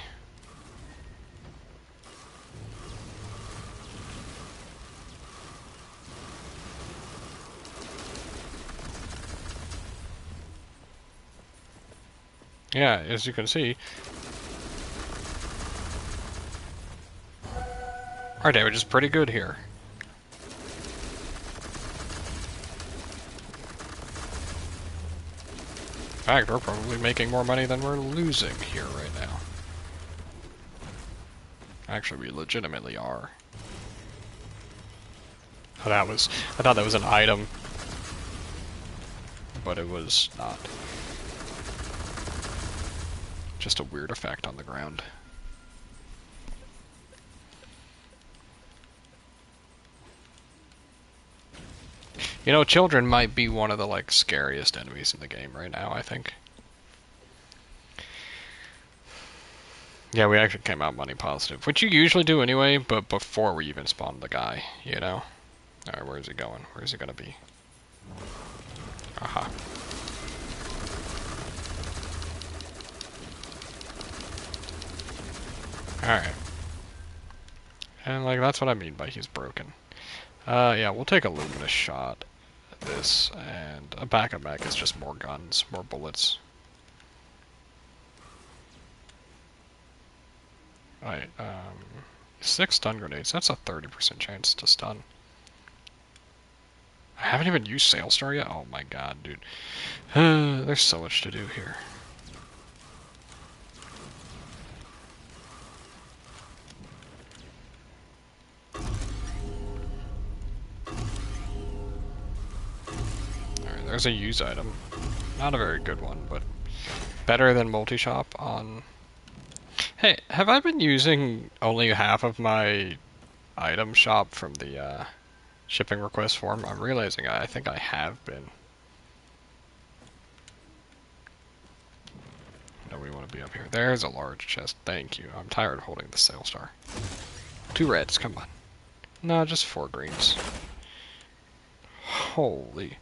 Yeah, as you can see, our damage is pretty good here. In fact, we're probably making more money than we're losing here right now. Actually, we legitimately are. Oh, I thought that was an item, but it was not. Just a weird effect on the ground. You know, children might be one of the, like, scariest enemies in the game right now, I think. Yeah, we actually came out money positive, which you usually do anyway, but before we even spawned the guy, you know? Alright, where is he going? Where is he gonna be? Aha. Alright. And, like, that's what I mean by he's broken. Yeah, we'll take a luminous shot at this, and a backup mech is just more guns, more bullets. Alright, 6 stun grenades, that's a 30% chance to stun. I haven't even used Sailstar yet? Oh my god, dude. There's so much to do here. Alright, there's a use item. Not a very good one, but better than multi-shop on... Hey, have I been using only half of my item shop from the shipping request form? I'm realizing I think I have been. No, we want to be up here. There's a large chest. Thank you. I'm tired of holding the sail star. 2 reds, come on. No, just 4 greens. Holy.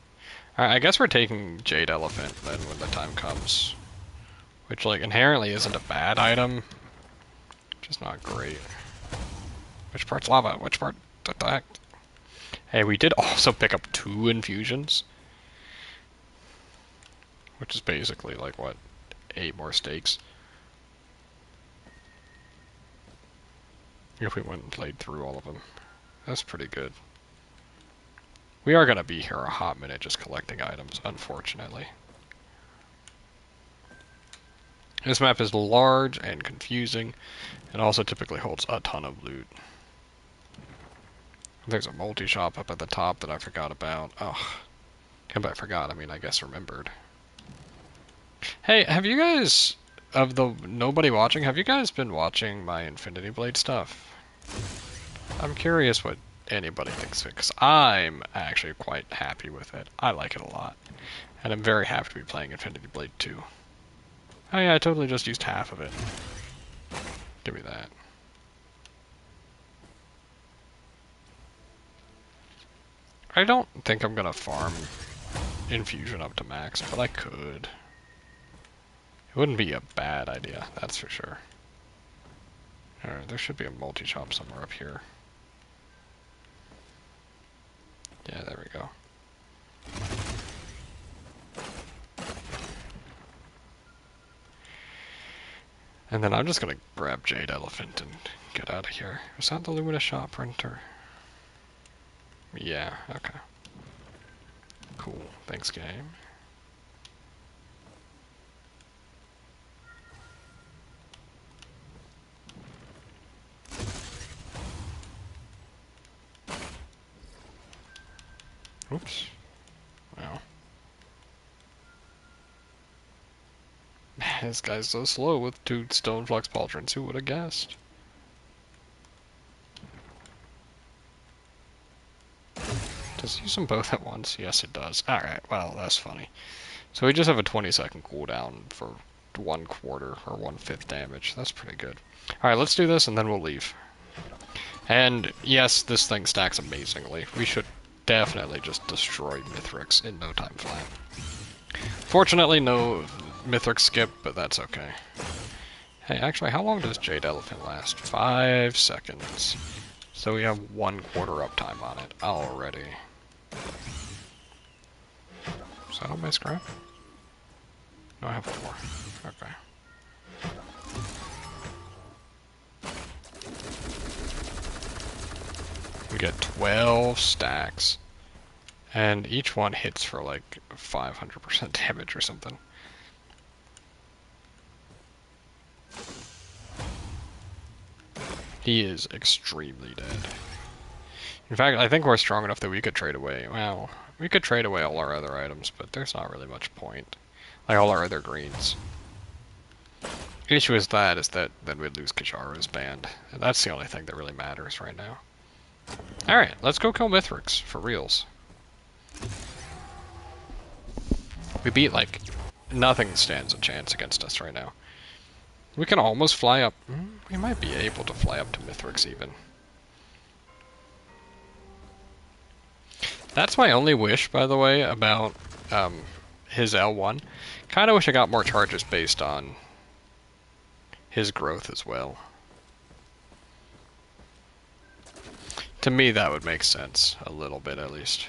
Alright, I guess we're taking Jade Elephant then when the time comes. Which, like, inherently isn't a bad item. Just not great. Which part's lava? Which part? What the heck? Hey, we did also pick up 2 infusions. Which is basically, like, what? 8 more stakes. If we went and played through all of them. That's pretty good. We are going to be here a hot minute just collecting items, unfortunately. This map is large and confusing, and also typically holds a ton of loot. There's a multi-shop up at the top that I forgot about. Oh, I forgot, I mean, I guess remembered. Hey, have you guys, of the nobody watching, have you guys been watching my Infinity Blade stuff? I'm curious what anybody thinks of it, because I'm actually quite happy with it. I like it a lot. And I'm very happy to be playing Infinity Blade 2. Oh yeah, I totally just used half of it. Give me that. I don't think I'm gonna farm Infusion up to max, but I could. It wouldn't be a bad idea, that's for sure. Alright, there should be a multi-shop somewhere up here. Yeah, there we go. And then I'm just gonna grab Jade Elephant and get out of here. Is that the Luminous Shop printer? Yeah, okay. Cool, thanks game. Oops. Wow. Man, this guy's so slow with 2 Stoneflux Pauldrons. Who would have guessed? Does it use them both at once? Yes, it does. Alright, well, that's funny. So we just have a 20-second cooldown for 1/4 or 1/5 damage. That's pretty good. Alright, let's do this and then we'll leave. And yes, this thing stacks amazingly. We should definitely just destroy Mithrix in no time flat. Fortunately, no Mithrix skip, but that's okay. Hey, actually, how long does Jade Elephant last? 5 seconds. So we have 1/4 uptime on it already. Is that all my scrap? No, I have 1 more. Okay. We get 12 stacks. And each one hits for like 500% damage or something. He is extremely dead. In fact, I think we're strong enough that we could trade away. Well, we could trade away all our other items, but there's not really much point. Like all our other greens. The issue is that then we'd lose Kijaru's band. And that's the only thing that really matters right now. Alright, let's go kill Mithrix, for reals. We beat, like, nothing stands a chance against us right now. We can almost fly up. We might be able to fly up to Mithrix even. That's my only wish, by the way, about his L1. Kinda wish I got more charges based on his growth as well. To me, that would make sense, a little bit at least.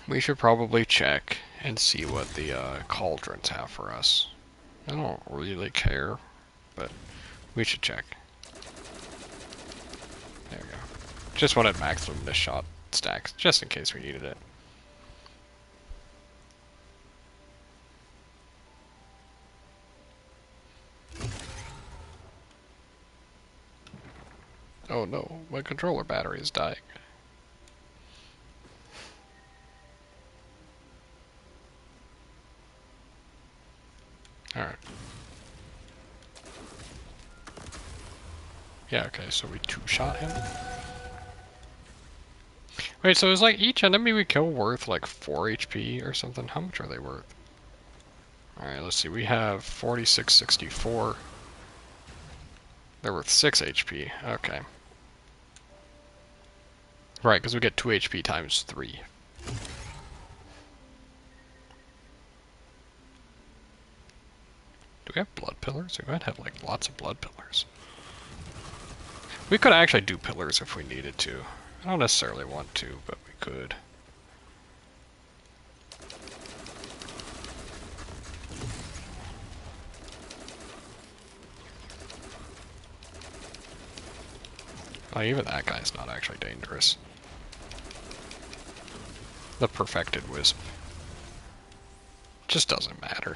We should probably check and see what the cauldrons have for us. I don't really care, but we should check. There we go. Just wanted maximum this shot stacks, just in case we needed it. Oh no, my controller battery is dying. Alright. Yeah, okay, so we two-shot him. Wait, so is like each enemy we kill worth like 4 HP or something? How much are they worth? Alright, let's see. We have 4664. They're worth 6 HP. Okay. Right, because we get 2 HP times 3. Do we have blood pillars? We might have like lots of blood pillars. We could actually do pillars if we needed to. I don't necessarily want to, but we could. Oh, even that guy's not actually dangerous. The perfected wisp. Just doesn't matter.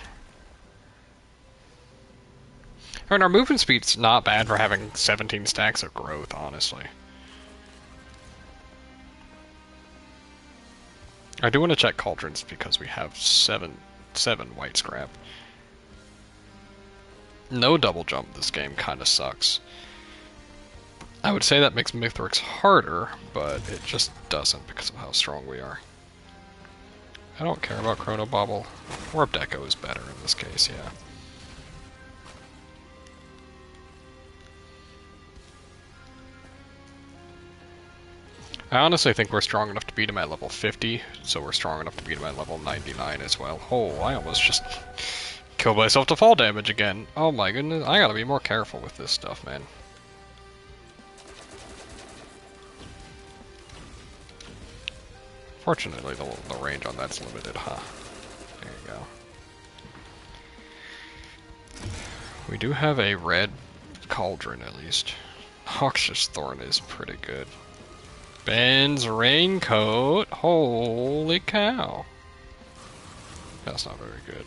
I mean, our movement speed's not bad for having 17 stacks of growth, honestly. I do want to check cauldrons because we have seven white scrap. No double jump this game kind of sucks. I would say that makes Mithrix harder, but it just doesn't because of how strong we are. I don't care about Chrono Bobble. Warp Deco is better in this case, yeah. I honestly think we're strong enough to beat him at level 50, so we're strong enough to beat him at level 99 as well. Oh, I almost just killed myself to fall damage again. Oh my goodness, I gotta be more careful with this stuff, man. Fortunately, the range on that's limited, huh? There you go. We do have a red cauldron, at least. Noxious Thorn is pretty good. Ben's raincoat. Holy cow. That's not very good.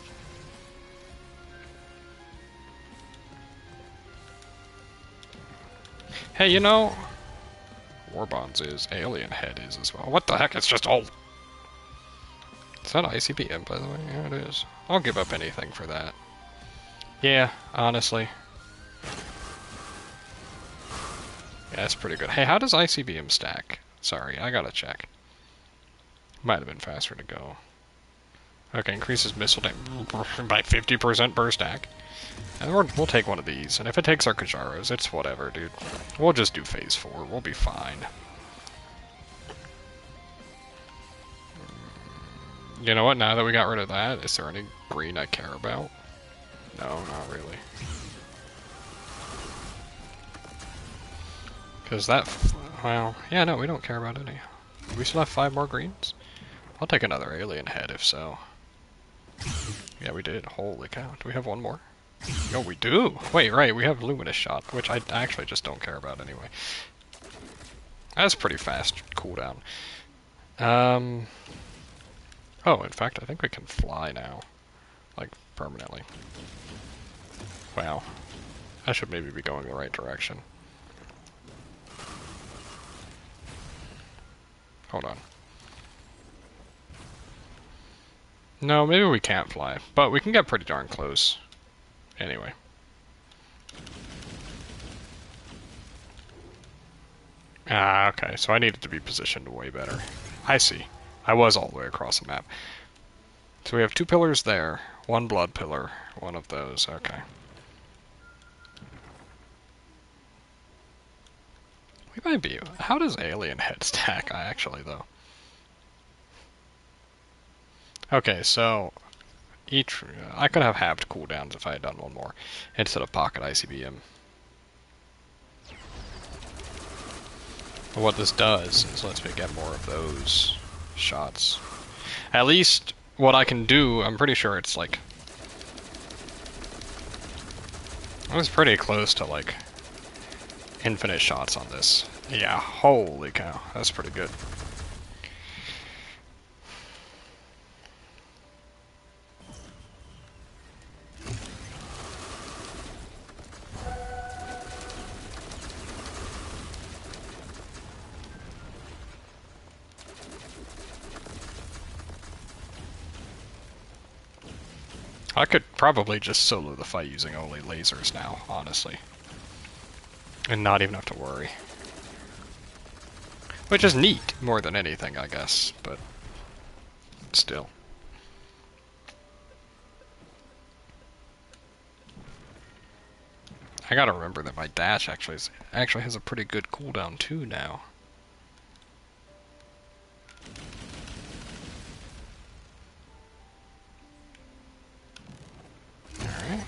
Hey, you know, Warbonds is, Alien Head is as well. What the heck? It's just all... Is that ICBM, by the way? Yeah, it is. I'll give up anything for that. Yeah, honestly. Yeah, that's pretty good. Hey, how does ICBM stack? Sorry, I gotta check. Might have been faster to go. Okay, increases missile damage by 50% per stack. And we'll take one of these, and if it takes our Kajaros, it's whatever, dude. We'll just do phase 4, we'll be fine. You know what, now that we got rid of that, is there any green I care about? No, not really. Because that, well, yeah, no, we don't care about any. Do we still have 5 more greens? I'll take another alien head if so. Yeah, we did. Holy cow. Do we have one more? Oh, we do! Wait, right, we have Luminous Shot, which I actually just don't care about anyway. That's pretty fast cooldown. Oh, in fact, I think we can fly now. Like, permanently. Wow. I should maybe be going the right direction. Hold on. No, maybe we can't fly, but we can get pretty darn close. Anyway. Ah, okay, so I needed to be positioned way better. I see. I was all the way across the map. So we have 2 pillars there, 1 blood pillar, 1 of those, okay. We might be... How does Alien Head stack, actually, though? Okay, so... I could have halved cooldowns if I had done 1 more, instead of pocket ICBM. But what this does is lets me get more of those shots. At least, what I can do, I'm pretty sure it's like... I was pretty close to, like, infinite shots on this. Yeah, holy cow, that's pretty good. I could probably just solo the fight using only lasers now, honestly. And not even have to worry. Which is neat, more than anything, I guess, but still. I gotta remember that my dash actually has a pretty good cooldown too now. Alright.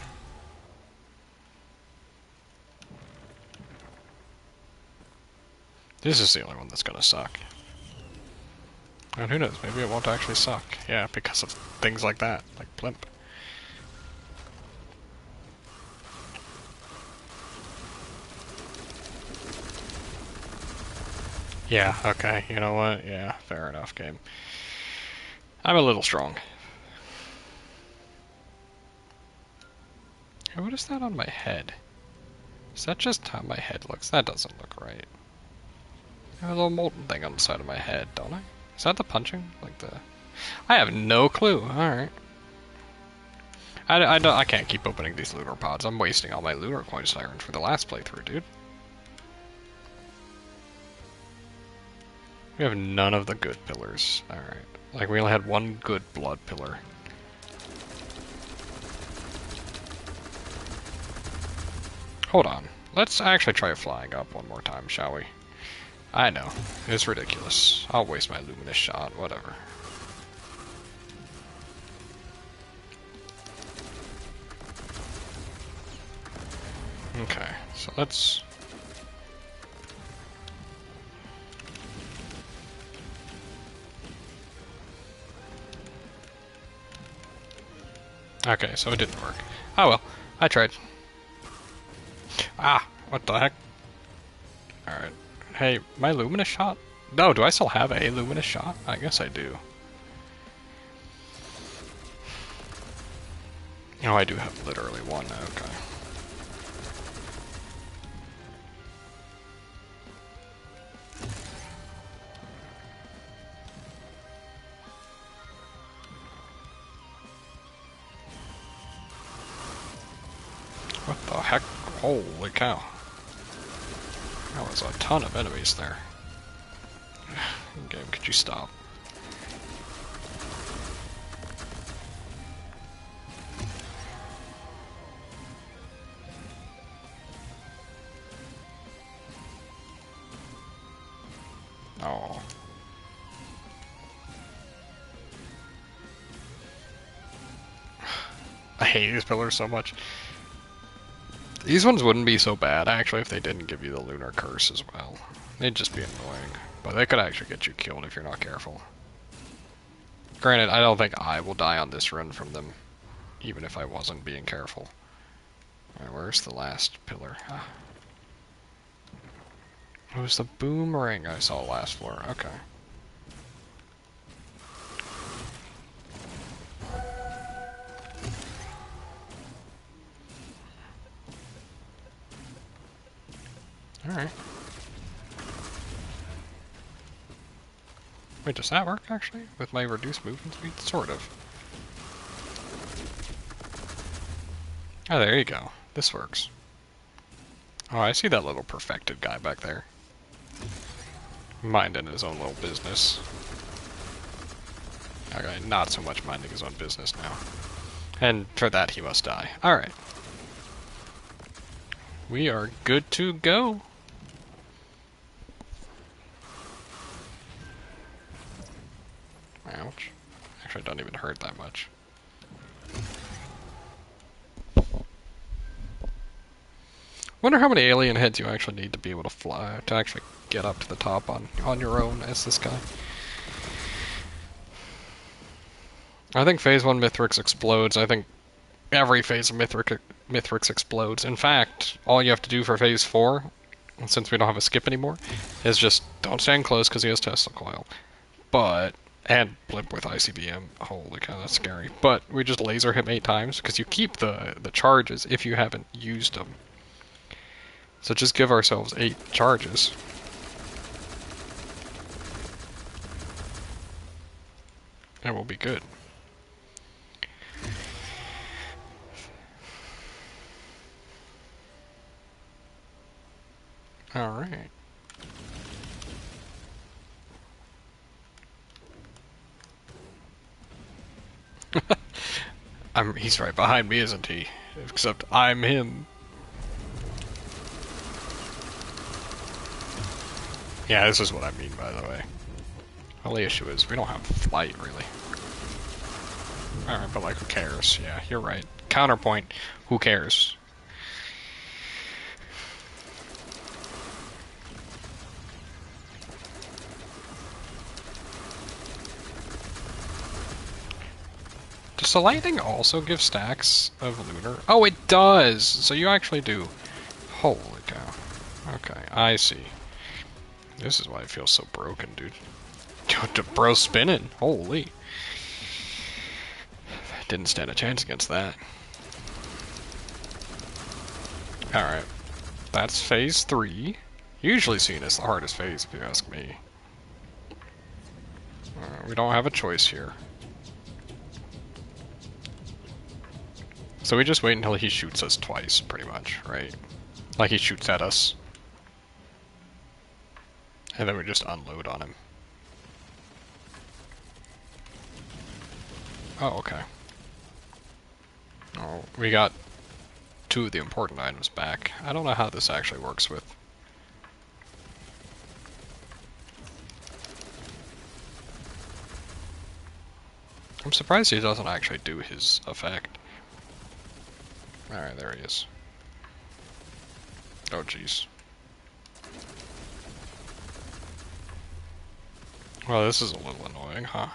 This is the only one that's gonna suck. And who knows, maybe it won't actually suck. Yeah, because of things like that, like Blimp. Yeah, okay, you know what? Yeah, fair enough, game. I'm a little strong. Hey, what is that on my head? Is that just how my head looks? That doesn't look right. I have a little molten thing on the side of my head, don't I? Is that the punching? Like the... I have no clue. Alright. I can't keep opening these lunar pods. I'm wasting all my lunar coin sirens for the last playthrough, dude. We have none of the good pillars. Alright. Like, we only had one good blood pillar. Hold on. Let's actually try flying up one more time, shall we? I know. It's ridiculous. I'll waste my luminous shot, whatever. Okay, so let's... Okay, so it didn't work. Oh well, I tried. Ah, what the heck? Alright. Hey, my luminous shot? No, do I still have a luminous shot? I guess I do. Oh, I do have literally one, okay. What the heck? Holy cow. That was a ton of enemies there. Game, could you stop? Oh. I hate these pillars so much. These ones wouldn't be so bad, actually, if they didn't give you the Lunar Curse as well. They'd just be annoying. But they could actually get you killed if you're not careful. Granted, I don't think I will die on this run from them, even if I wasn't being careful. Alright, where's the last pillar? Ah. It was the boomerang I saw last floor. Okay. Alright. Wait, does that work, actually? With my reduced movement speed? Sort of. Oh, there you go. This works. Oh, I see that little perfected guy back there. Minding his own little business. Okay, not so much minding his own business now. And for that, he must die. Alright. We are good to go. Ouch. Actually, I don't even hurt that much. Wonder how many alien heads you actually need to be able to fly, to actually get up to the top on your own as this guy. I think Phase 1 Mithrix explodes. I think every phase of Mithrix explodes. In fact, all you have to do for Phase 4, since we don't have a skip anymore, is just don't stand close because he has Tesla Coil. But... and Blimp with ICBM. Holy cow, that's scary. But we just laser him 8 times, because you keep the charges if you haven't used them. So just give ourselves 8 charges. And we'll be good. Alright. He's right behind me, isn't he? Except I'm him. Yeah, this is what I mean, by the way. Only issue is we don't have flight, really. Alright, but like, who cares? Yeah, you're right. Counterpoint, who cares? Does the lightning also give stacks of lunar? Oh, it does! So you actually do. Holy cow. Okay, I see. This is why it feels so broken, dude. Bro spinning. Holy. Didn't stand a chance against that. Alright. That's phase 3. Usually seen as the hardest phase, if you ask me. We don't have a choice here. So we just wait until he shoots us twice, pretty much, right? Like he shoots at us. And then we just unload on him. Oh, okay. Oh, we got 2 of the important items back. I don't know how this actually works with. I'm surprised he doesn't actually do his effect. Alright, there he is. Oh, jeez. Well, this is a little annoying, huh?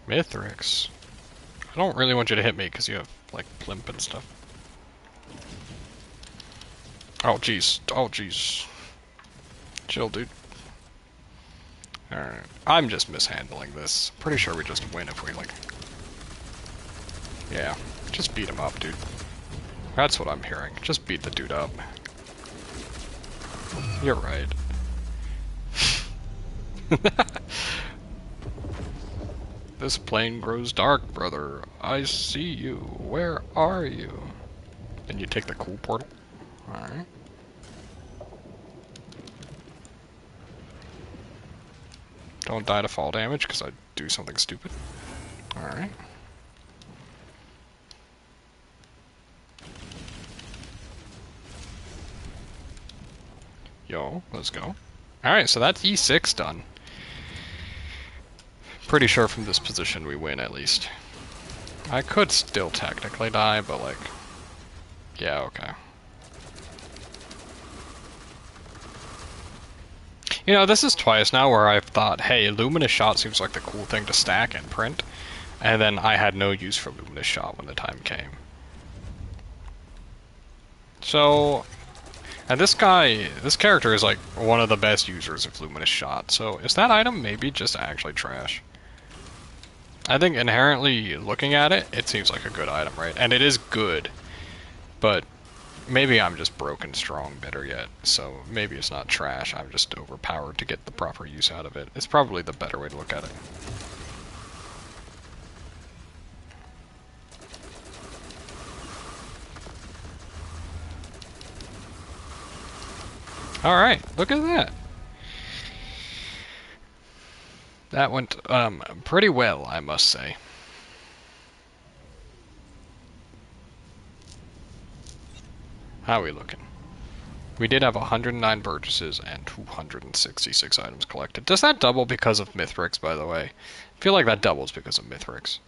Mithrix. I don't really want you to hit me because you have, like, Plimp and stuff. Oh, jeez. Oh, jeez. Chill, dude. Alright. I'm just mishandling this. Pretty sure we just win if we, like... Yeah. Just beat him up, dude. That's what I'm hearing. Just beat the dude up. You're right. This plane grows dark, brother. I see you. Where are you? And you take the cool portal? Alright. Don't die to fall damage because I do something stupid. Alright. Yo, let's go. Alright, so that's E6 done. Pretty sure from this position we win, at least. I could still technically die, but like... Yeah, okay. You know, this is twice now where I've thought, hey, Luminous Shot seems like the cool thing to stack and print, and then I had no use for Luminous Shot when the time came. So... And this character is like one of the best users of Luminous Shot, so is that item maybe just actually trash? I think inherently looking at it, it seems like a good item, right? And it is good, but maybe I'm just broken strong better yet, so maybe it's not trash, I'm just overpowered to get the proper use out of it. It's probably the better way to look at it. Alright, look at that. That went pretty well, I must say. How are we looking? We did have 109 purchases and 266 items collected. Does that double because of Mithrix, by the way? I feel like that doubles because of Mithrix.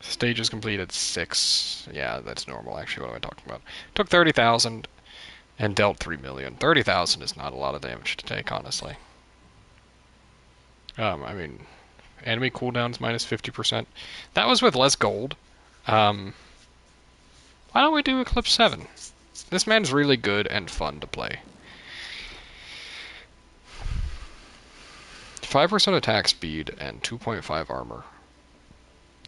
Stages completed 6. Yeah, that's normal, actually. What am I talking about? Took 30,000 and dealt 3 million. 30,000 is not a lot of damage to take, honestly. I mean, enemy cooldowns minus 50%. That was with less gold. Why don't we do Eclipse 7? This man's really good and fun to play. 5% attack speed and 2.5 armor.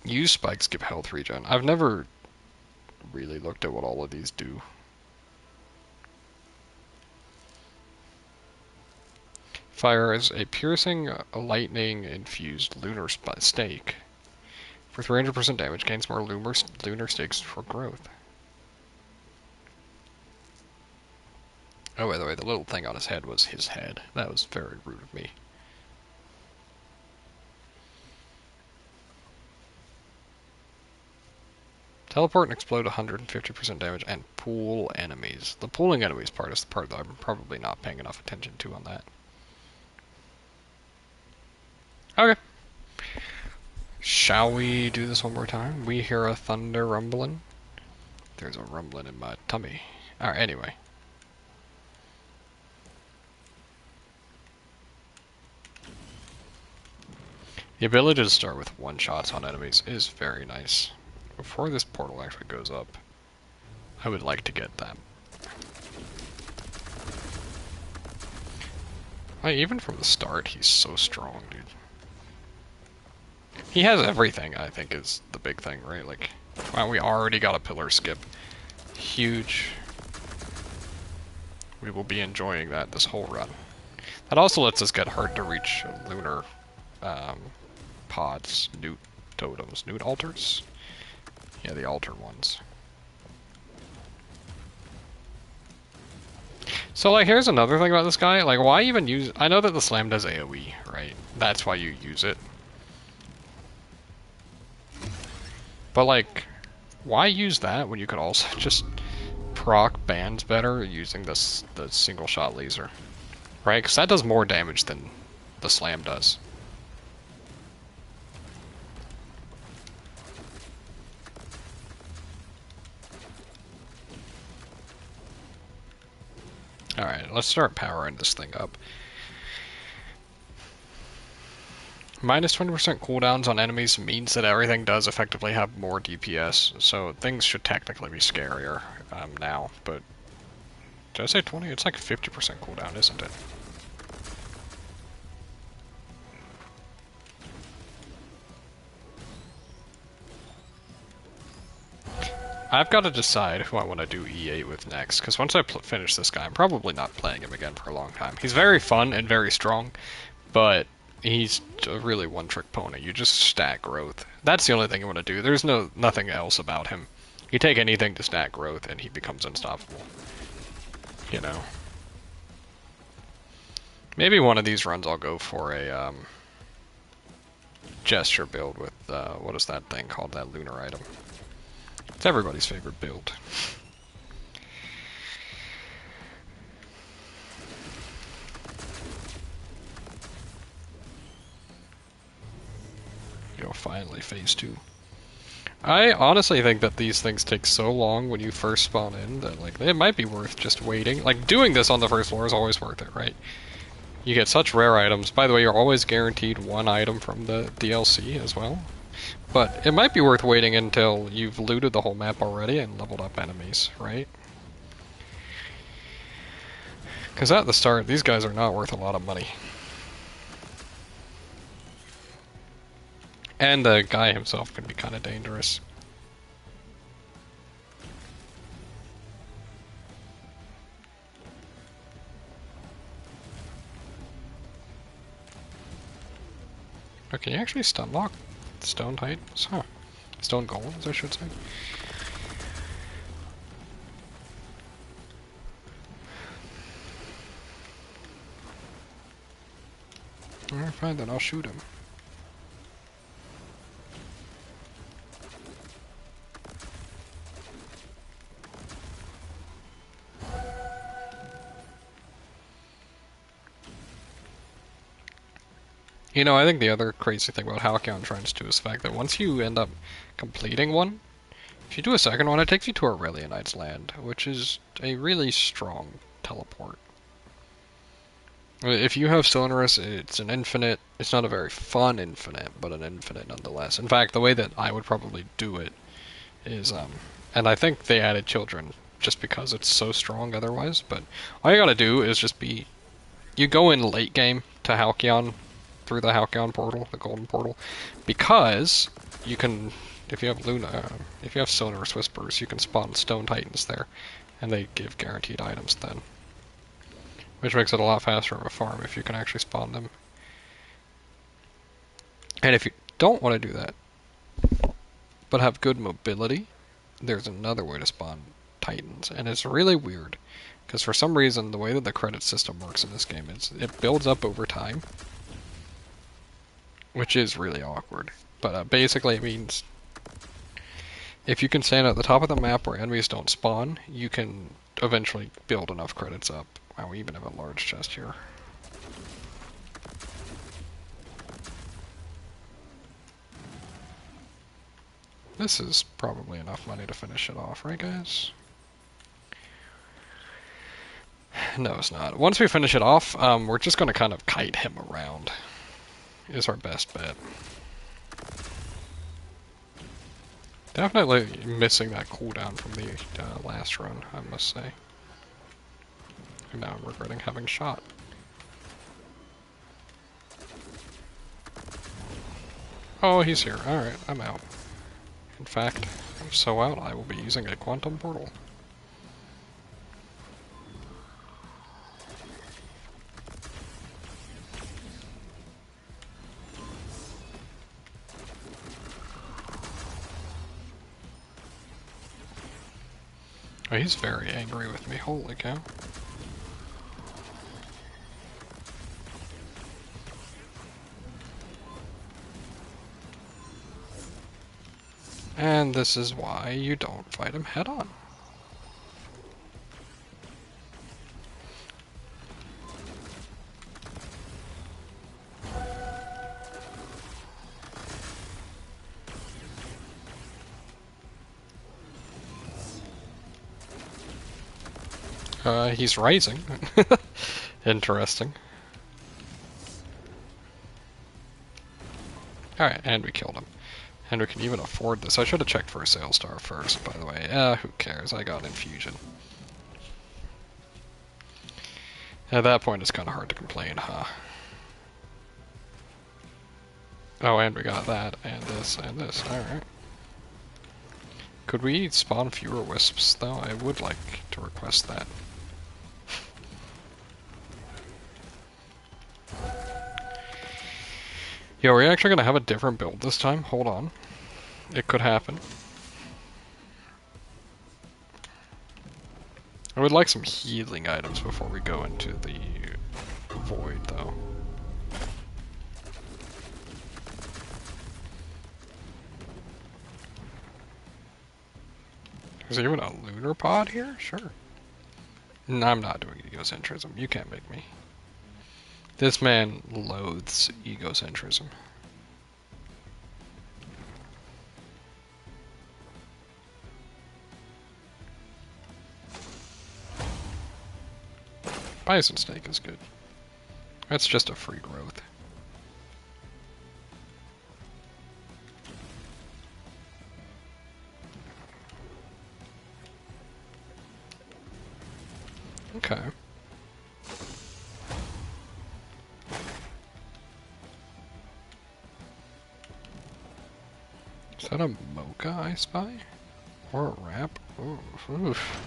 Use spikes give health regen. I've never really looked at what all of these do. Fires a piercing, lightning infused lunar stake. For 300% damage, gains more lunar stakes for growth. Oh, by the way, the little thing on his head was his head. That was very rude of me. Teleport and explode 150% damage and pool enemies. The pooling enemies part is the part that I'm probably not paying enough attention to on that. Okay. Shall we do this one more time? We hear a thunder rumbling. There's a rumbling in my tummy. Alright, anyway. The ability to start with one-shots on enemies is very nice. Before this portal actually goes up, I would like to get that. Like, even from the start, he's so strong, dude. He has everything, I think, is the big thing, right? Like, wow, we already got a pillar skip. Huge. We will be enjoying that this whole run. That also lets us get hard to reach lunar pods, newt totems, newt altars? Yeah, the altar ones. So, like, here's another thing about this guy. Like, why even use... I know that the slam does AoE, right? That's why you use it. But, like, why use that when you could also just proc bands better using the single-shot laser? Right? Because that does more damage than the slam does. Alright, let's start powering this thing up. Minus 20% cooldowns on enemies means that everything does effectively have more DPS, so things should technically be scarier now, but... Did I say 20? It's like 50% cooldown, isn't it? I've got to decide who I want to do E8 with next, because once I finish this guy, I'm probably not playing him again for a long time. He's very fun and very strong, but he's a really one-trick pony. You just stack growth. That's the only thing you want to do. There's nothing else about him. You take anything to stack growth, and he becomes unstoppable. You know. Maybe one of these runs I'll go for a gesture build with, what is that thing called, that lunar item? It's everybody's favorite build. Yo, finally, phase 2. I honestly think that these things take so long when you first spawn in that, like, it might be worth just waiting. Like, doing this on the first floor is always worth it, right? You get such rare items. By the way, you're always guaranteed one item from the DLC as well. But it might be worth waiting until you've looted the whole map already and leveled up enemies, right? Because at the start, these guys are not worth a lot of money. And the guy himself can be kind of dangerous. Oh, can you actually stun lock stone titans? Huh. Stone golems, I should say. Alright, fine, then I'll shoot him. You know, I think the other crazy thing about Halcyon Shrines too is the fact that once you end up completing one, if you do a second one, it takes you to Aurelionite's land, which is a really strong teleport. If you have Sonorous, it's an infinite. It's not a very fun infinite, but an infinite nonetheless. In fact, the way that I would probably do it is, and I think they added children just because it's so strong otherwise, but all you gotta do is just be, you go in late game to Halcyon, through the Halcyon portal, the golden portal, because you can, if you have if you have Sonorous Whispers, you can spawn Stone Titans there, and they give guaranteed items then. Which makes it a lot faster of a farm if you can actually spawn them. And if you don't want to do that, but have good mobility, there's another way to spawn Titans, and it's really weird, Because for some reason, the way that the credit system works in this game is it builds up over time, which is really awkward. But basically it means if you can stand at the top of the map where enemies don't spawn, you can eventually build enough credits up. Wow, we even have a large chest here. This is probably enough money to finish it off, right guys? No, it's not. Once we finish it off, we're just going to kind of kite him around. Is our best bet. Definitely missing that cooldown from the last run, I must say. And now I'm regretting having shot. Oh, he's here. Alright, I'm out. In fact, I'm so out I will be using a quantum portal. Oh, he's very angry with me, holy cow. And this is why you don't fight him head on. He's rising. Interesting. Alright, and we killed him. And we can even afford this. I should have checked for a sales star first, by the way. Who cares? I got infusion. At that point, it's kind of hard to complain, huh? Oh, and we got that, and this, and this. Alright. Could we spawn fewer wisps, though? I would like to request that. Yo, are we actually gonna have a different build this time? Hold on. It could happen. I would like some healing items before we go into the void, though. Is there even a lunar pod here? Sure. No, I'm not doing egocentrism. You can't make me. This man loathes egocentrism. Bison steak is good. That's just a free growth. Okay. Is that a mocha I spy? Or a wrap? Oof.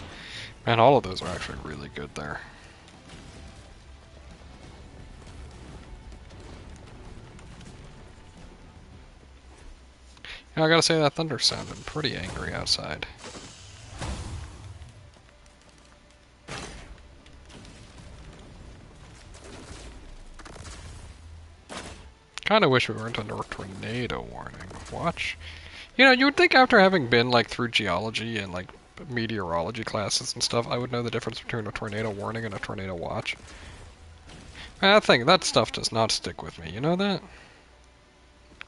Man, all of those are actually really good there. I gotta say that thunder sounded pretty angry outside. Kinda wish we weren't under tornado warning. Watch. You know, you would think after having been, like, through geology and, like, meteorology classes and stuff, I would know the difference between a tornado warning and a tornado watch. That stuff does not stick with me, you know that?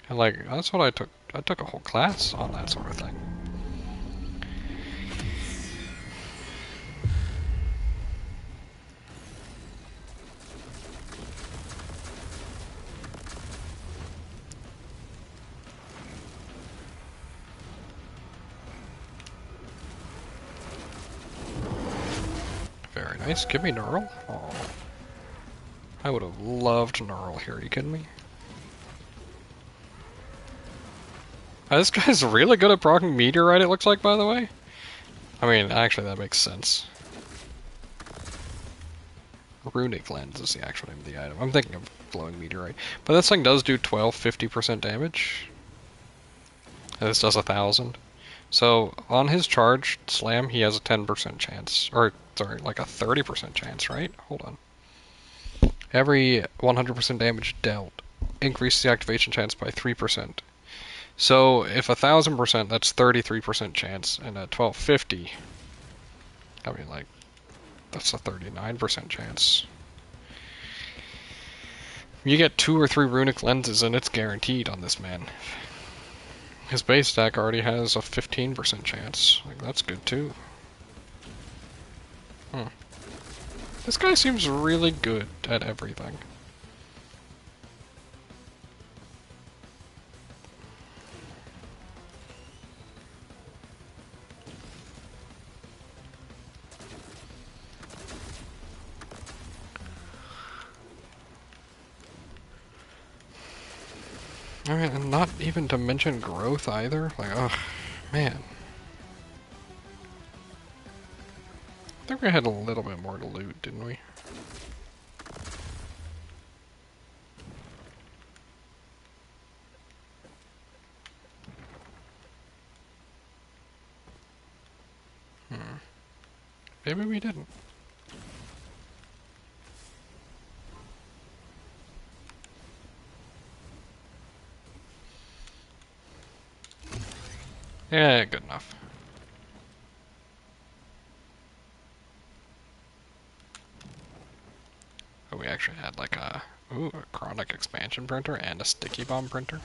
And, like, that's what I took. I took a whole class on that sort of thing. Very nice. Give me Knurl. Oh, I would have loved Knurl here. Are you kidding me? This guy's really good at proccing Meteorite, it looks like, by the way. I mean, actually, that makes sense. Runic Lens is the actual name of the item. I'm thinking of Glowing Meteorite. But this thing does do 50% damage. And this does 1,000. So on his charge slam, he has a 10% chance, or sorry, like a 30% chance, right? Hold on. Every 100% damage dealt, increase the activation chance by 3%. So if 1,000%, that's 33% chance, and at 1250, I mean, like, that's a 39% chance. You get 2 or 3 runic lenses, and it's guaranteed on this man. His base stack already has a 15% chance. Like, that's good too. This guy seems really good at everything. Alright, and not even to mention growth either. Like, ugh, man. I think we had a little bit more to loot, didn't we? Maybe we didn't. Yeah, good enough. Oh, we actually had like a chronic expansion printer and a sticky bomb printer.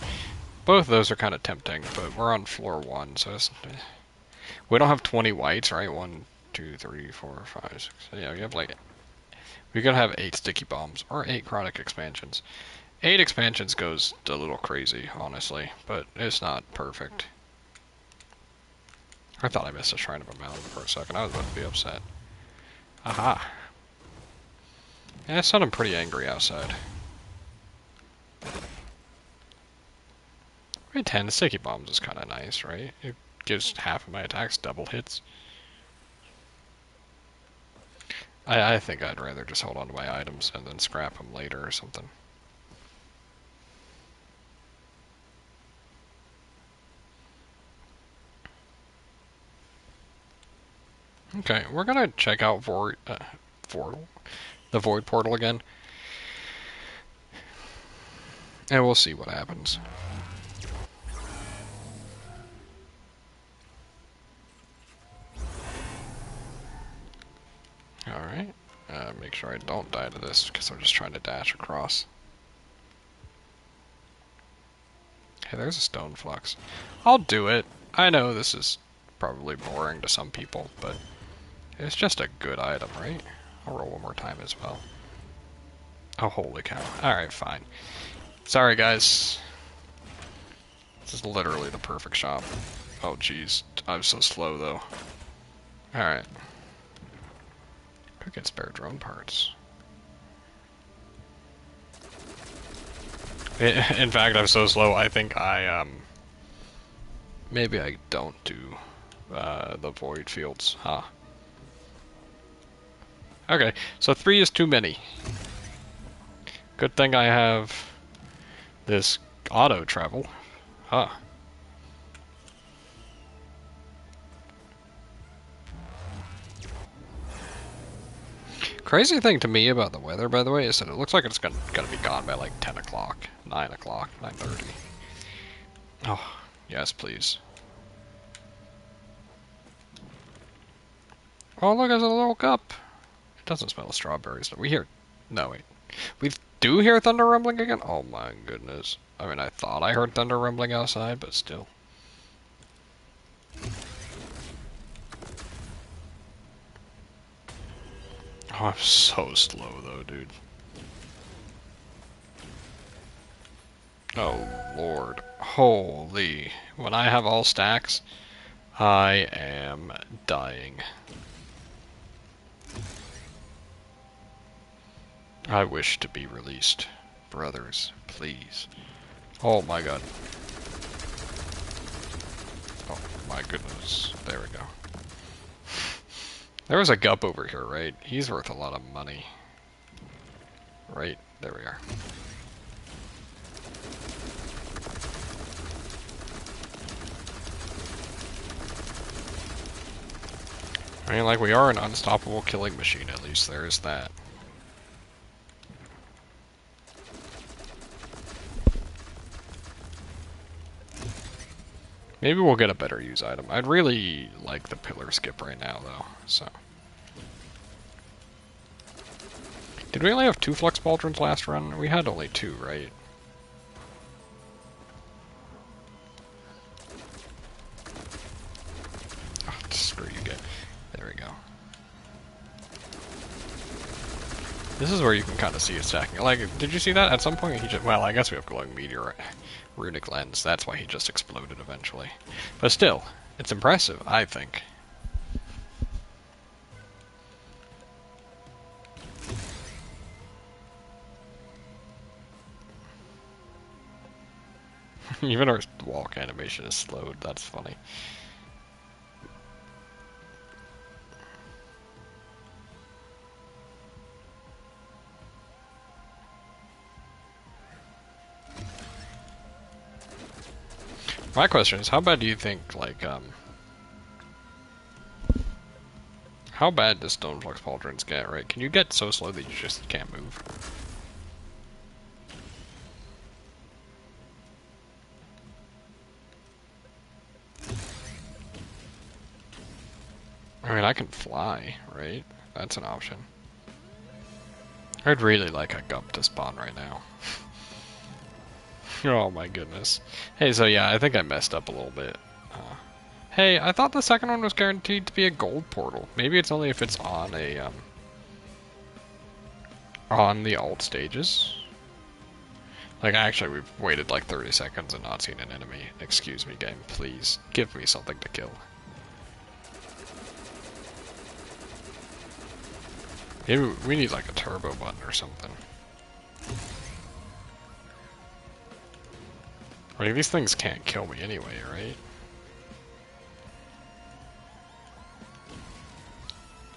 Both of those are kind of tempting, but we're on floor 1, so we don't have 20 whites, right? 1, 2, 3, 4, 5, 6. Yeah, we have like we could have 8 sticky bombs or 8 chronic expansions. 8 expansions goes a little crazy, honestly, but it's not perfect. I thought I missed a Shrine of a Mountain for a second. I was about to be upset. Aha. Yeah, it sounded pretty angry outside. Grade 10, sticky bombs is kind of nice, right? It gives half of my attacks double hits. I think I'd rather just hold on to my items and then scrap them later or something. Okay, we're gonna check out the Void Portal again, and we'll see what happens. Alright, make sure I don't die to this, because I'm just trying to dash across. Hey, there's a stone flux. I'll do it. I know this is probably boring to some people, but it's just a good item, right? I'll roll one more time as well. Oh, holy cow. Alright, fine. Sorry, guys. This is literally the perfect shop. Oh, jeez. I'm so slow, though. Alright. Could get spare drone parts. In fact, I'm so slow, I think maybe I don't do, the void fields, huh? Okay, so 3 is too many. Good thing I have this auto travel. Huh. Crazy thing to me about the weather, by the way, is that it looks like it's gonna be gone by like 10 o'clock, 9 o'clock, 9:30. Oh, yes, please. Oh, look, there's a little cup. It doesn't smell of strawberries. We hear... No, wait. We do hear thunder rumbling again? Oh my goodness. I mean, I thought I heard thunder rumbling outside, but still. Oh, I'm so slow though, dude. Oh, Lord. Holy. When I have all stacks, I am dying. I wish to be released. Brothers, please. Oh my god. Oh my goodness. There we go. There was a gup over here, right? He's worth a lot of money. Right, there we are. I mean, like, we are an unstoppable killing machine, at least there is that. Maybe we'll get a better use item. I'd really like the pillar skip right now, though, so. Did we only have 2 flux pauldrons last run? We had only 2, right? Oh, screw you, guys. There we go. This is where you can kind of see it stacking. Like, did you see that? At some point he just... Well, I guess we have glowing meteor, runic lens. That's why he just exploded eventually. But still, it's impressive, I think. Even our walk animation is slowed. That's funny. My question is, how bad do you think, like, how bad does stone flux pauldrons get, right? Can you get so slow that you just can't move? I mean, I can fly, right? That's an option. I'd really like a Gump to spawn right now. Oh my goodness. Hey, so yeah, I think I messed up a little bit. Hey, I thought the second one was guaranteed to be a gold portal. Maybe it's only if it's on a, on the alt stages. Like, actually, we've waited like 30 seconds and not seen an enemy. Excuse me, game. Please, give me something to kill. Maybe we need like a turbo button or something. Like, these things can't kill me anyway, right?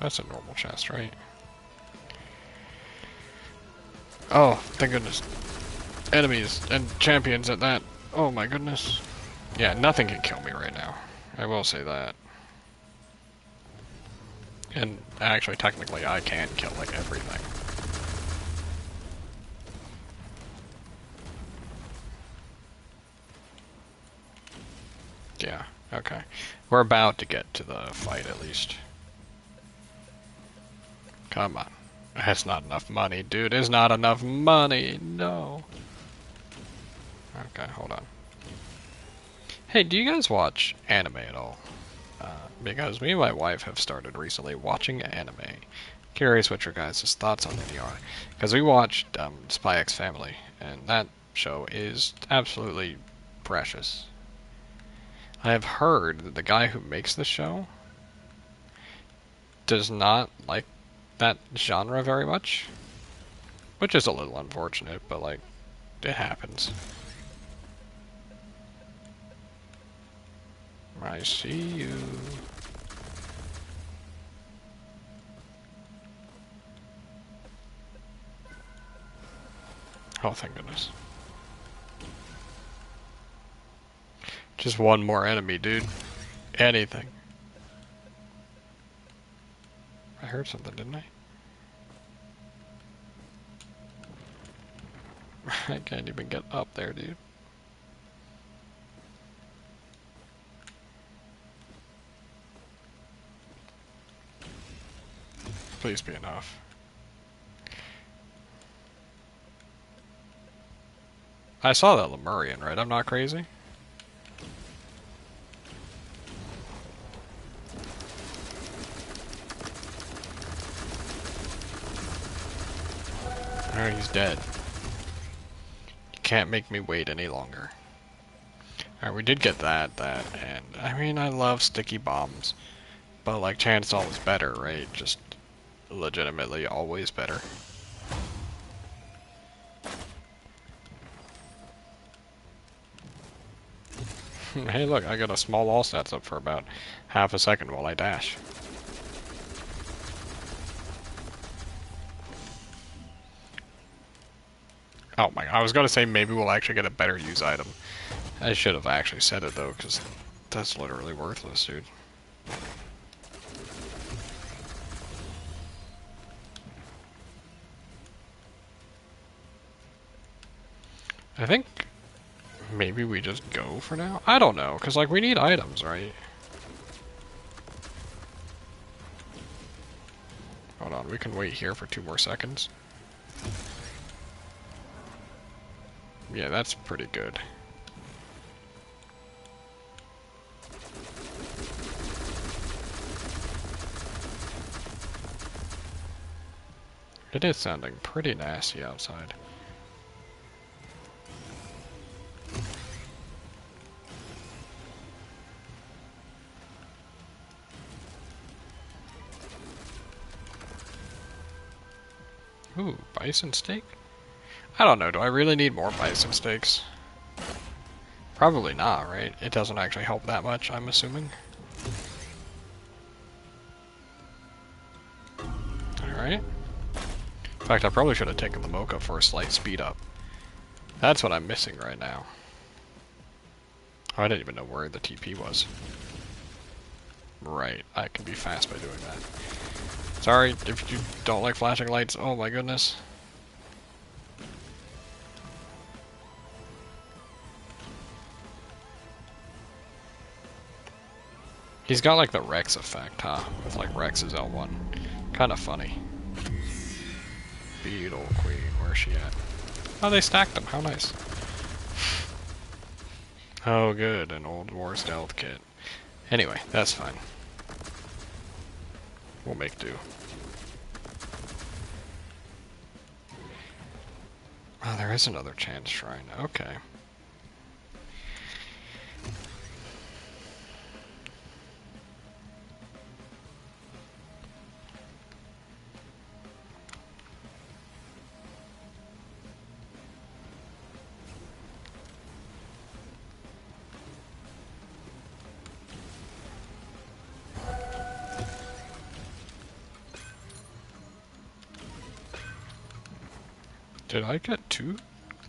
That's a normal chest, right? Oh, thank goodness. Enemies and champions at that. Oh my goodness. Yeah, nothing can kill me right now. I will say that. And actually, technically, I can kill, like, everything. Yeah, okay. We're about to get to the fight, at least. Come on. That's not enough money, dude. It's not enough money. No. Okay, hold on. Hey, do you guys watch anime at all? Because me and my wife have started recently watching anime. Curious what your guys' thoughts on it are. Because we watched Spy X Family, and that show is absolutely precious. I have heard that the guy who makes the show does not like that genre very much. Which is a little unfortunate, but like, it happens. I see you. Oh, thank goodness. Just one more enemy, dude. Anything. I heard something, didn't I? I can't even get up there, dude. Please be enough. I saw that Lemurian, right? I'm not crazy? Alright, he's dead. You can't make me wait any longer. Alright, we did get that, and I mean, I love sticky bombs. But like, Chance is always better, right? Just legitimately always better. Hey look, I got a small all stats up for about half a second while I dash. Oh my, I was gonna say maybe we'll actually get a better use item. I should have actually said it though, because that's literally worthless, dude. I think maybe we just go for now? I don't know, because, like, we need items, right? Hold on, we can wait here for 2 more seconds. Yeah, that's pretty good. It is sounding pretty nasty outside. Ooh, bison steak? I don't know, do I really need more bison steaks? Probably not, right? It doesn't actually help that much, I'm assuming. Alright. In fact, I probably should have taken the mocha for a slight speed up. That's what I'm missing right now. Oh, I didn't even know where the TP was. Right, I can be fast by doing that. Sorry if you don't like flashing lights. Oh my goodness. He's got like the Rex effect, huh? With like Rex's L1. Kinda funny. Beetle Queen, where's she at? Oh, they stacked them, how nice. Oh good, an old war stealth kit. Anyway, that's fine. We'll make do. Oh, there is another chance shrine, okay. Did I get 2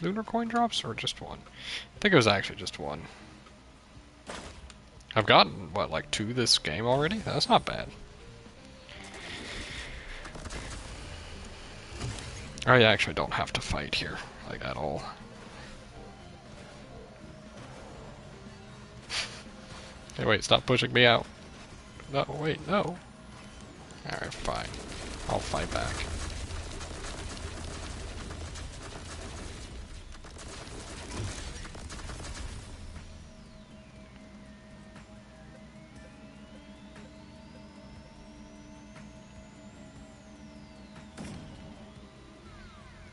lunar coin drops or just 1? I think it was actually just 1. I've gotten, what, like 2 this game already? That's not bad. I actually don't have to fight here, like, at all. Hey, wait, stop pushing me out. No, wait, no. Alright, fine. I'll fight back.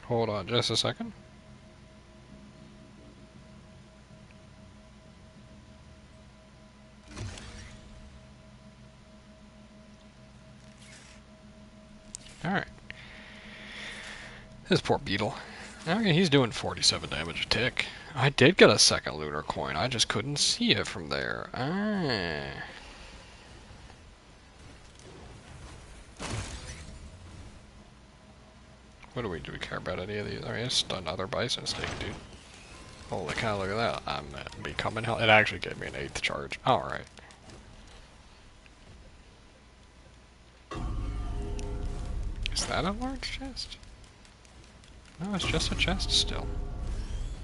Hold on just a second. Alright. This poor beetle. Okay, he's doing 47 damage a tick. I did get a second lunar coin, I just couldn't see it from there. Ah. What do we care about any of these? I mean, it's another bison steak, dude. Holy cow, look at that. I'm becoming hell. It actually gave me an 8th charge. Alright. Is that a large chest? No, it's just a chest still.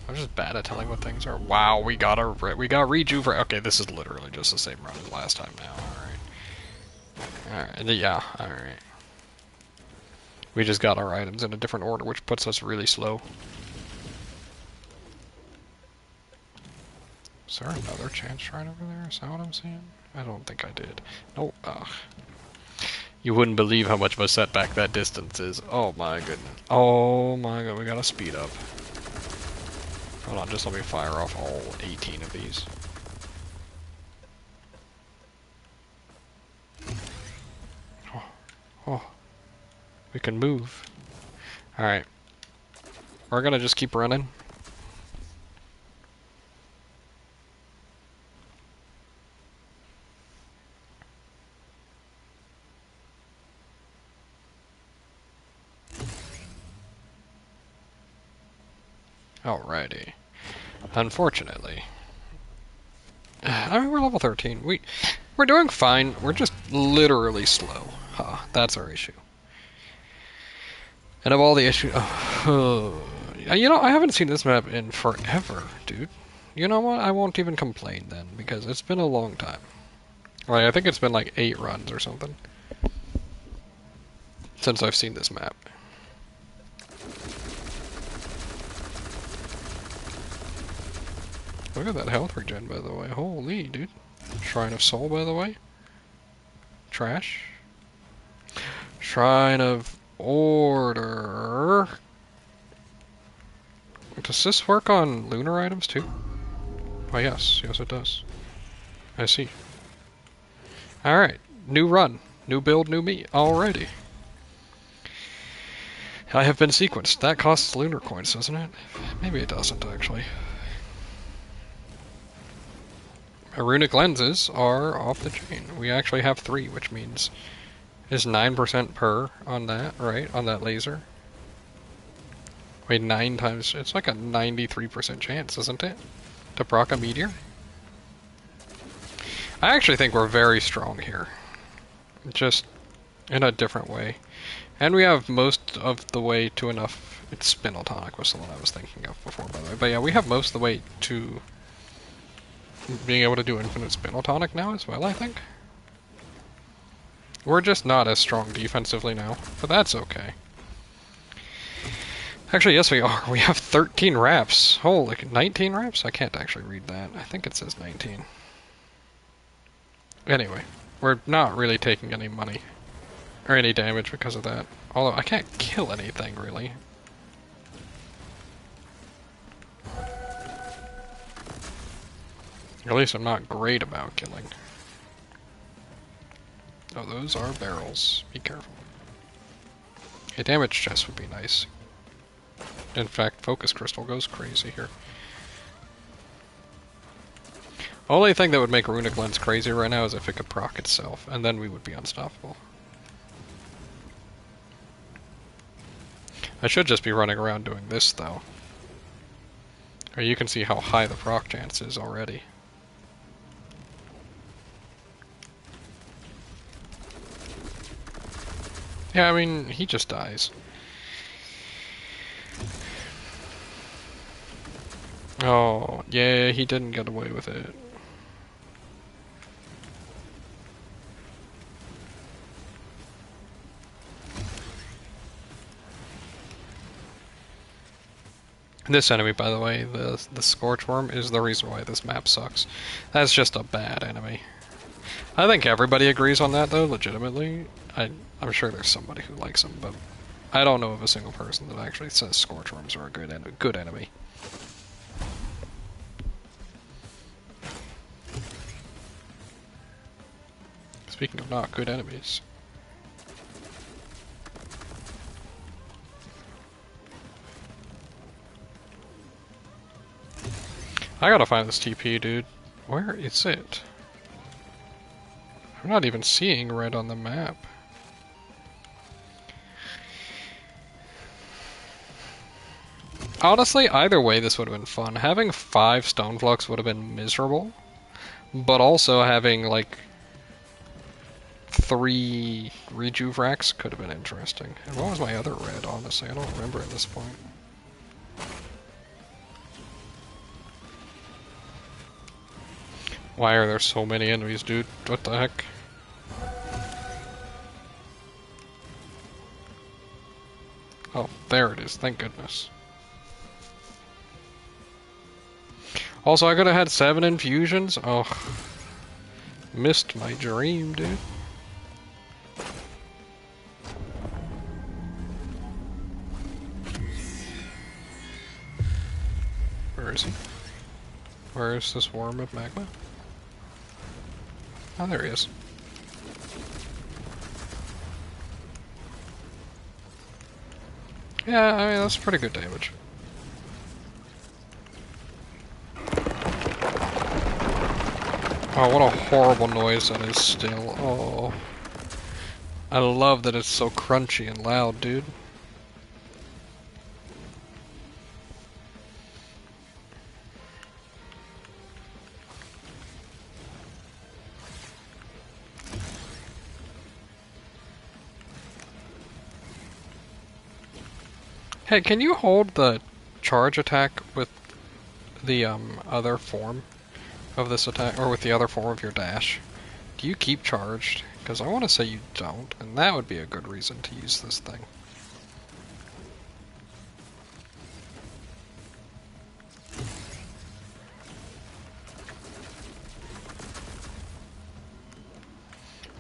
I'm just bad at telling what things are. Wow, we got rejuvenate. Okay, this is literally just the same run as last time now. Alright. Alright, yeah, alright. We just got our items in a different order, which puts us really slow. Is there another chance shrine over there? Is that what I'm seeing? I don't think I did. No, ugh. You wouldn't believe how much of a setback that distance is. Oh my goodness. Oh my god, we gotta speed up. Hold on, just let me fire off all 18 of these. Oh. We can move. Alright. We're gonna just keep running. Alrighty. Unfortunately. I mean, we're level 13. We're doing fine. We're just literally slow. Huh, that's our issue. And of all the issues... Oh, You know, I haven't seen this map in forever, dude. You know what? I won't even complain then, because it's been a long time. Like, I think it's been like 8 runs or something since I've seen this map. Look at that health regen, by the way. Holy, dude. Shrine of Soul, by the way. Trash. Shrine of Order. Does this work on lunar items too? Oh yes, yes it does. I see. Alright, new run. New build, new me. Alrighty. I have been sequenced. That costs lunar coins, doesn't it? Maybe it doesn't, actually. My runic lenses are off the chain. We actually have 3, which means is 9% per on that, right? On that laser. Wait, 9 times... It's like a 93% chance, isn't it? To proc a meteor? I actually think we're very strong here. Just in a different way. And we have most of the way to enough... It's Spineltonic was the one I was thinking of before, by the way. But yeah, we have most of the way to being able to do infinite Spineltonic now as well, I think. We're just not as strong defensively now, but that's okay. Actually, yes we are. We have 13 wraps. Holy, 19 wraps? I can't actually read that. I think it says 19. Anyway, we're not really taking any money or any damage because of that. Although I can't kill anything, really. At least I'm not great about killing. Oh, those are barrels. Be careful. A damage chest would be nice. In fact, Focus Crystal goes crazy here. Only thing that would make Runic Lens crazy right now is if it could proc itself, and then we would be unstoppable. I should just be running around doing this, though. Or you can see how high the proc chance is already. Yeah, I mean, he just dies. Oh, yeah, he didn't get away with it. This enemy, by the way, the Scorchworm, is the reason why this map sucks. That's just a bad enemy. I think everybody agrees on that, though, legitimately. I'm sure there's somebody who likes him, but I don't know of a single person that actually says Scorchworms are a good enemy. Speaking of not good enemies. I gotta find this TP, dude. Where is it? I'm not even seeing red on the map. Honestly, either way this would have been fun. Having 5 Stoneflux would have been miserable, but also having, like, 3 Rejuvrax could have been interesting. And what was my other red, honestly? I don't remember at this point. Why are there so many enemies, dude? What the heck? Oh, there it is. Thank goodness. Also, I could have had 7 infusions. Oh, missed my dream, dude. Where is he? Where is this worm of magma? Oh, there he is. Yeah, I mean, that's pretty good damage. Oh, what a horrible noise that is still. Oh. I love that it's so crunchy and loud, dude. Hey, can you hold the charge attack with the other form of this attack, or with the other form of your dash? Do you keep charged? Because I want to say you don't, and that would be a good reason to use this thing.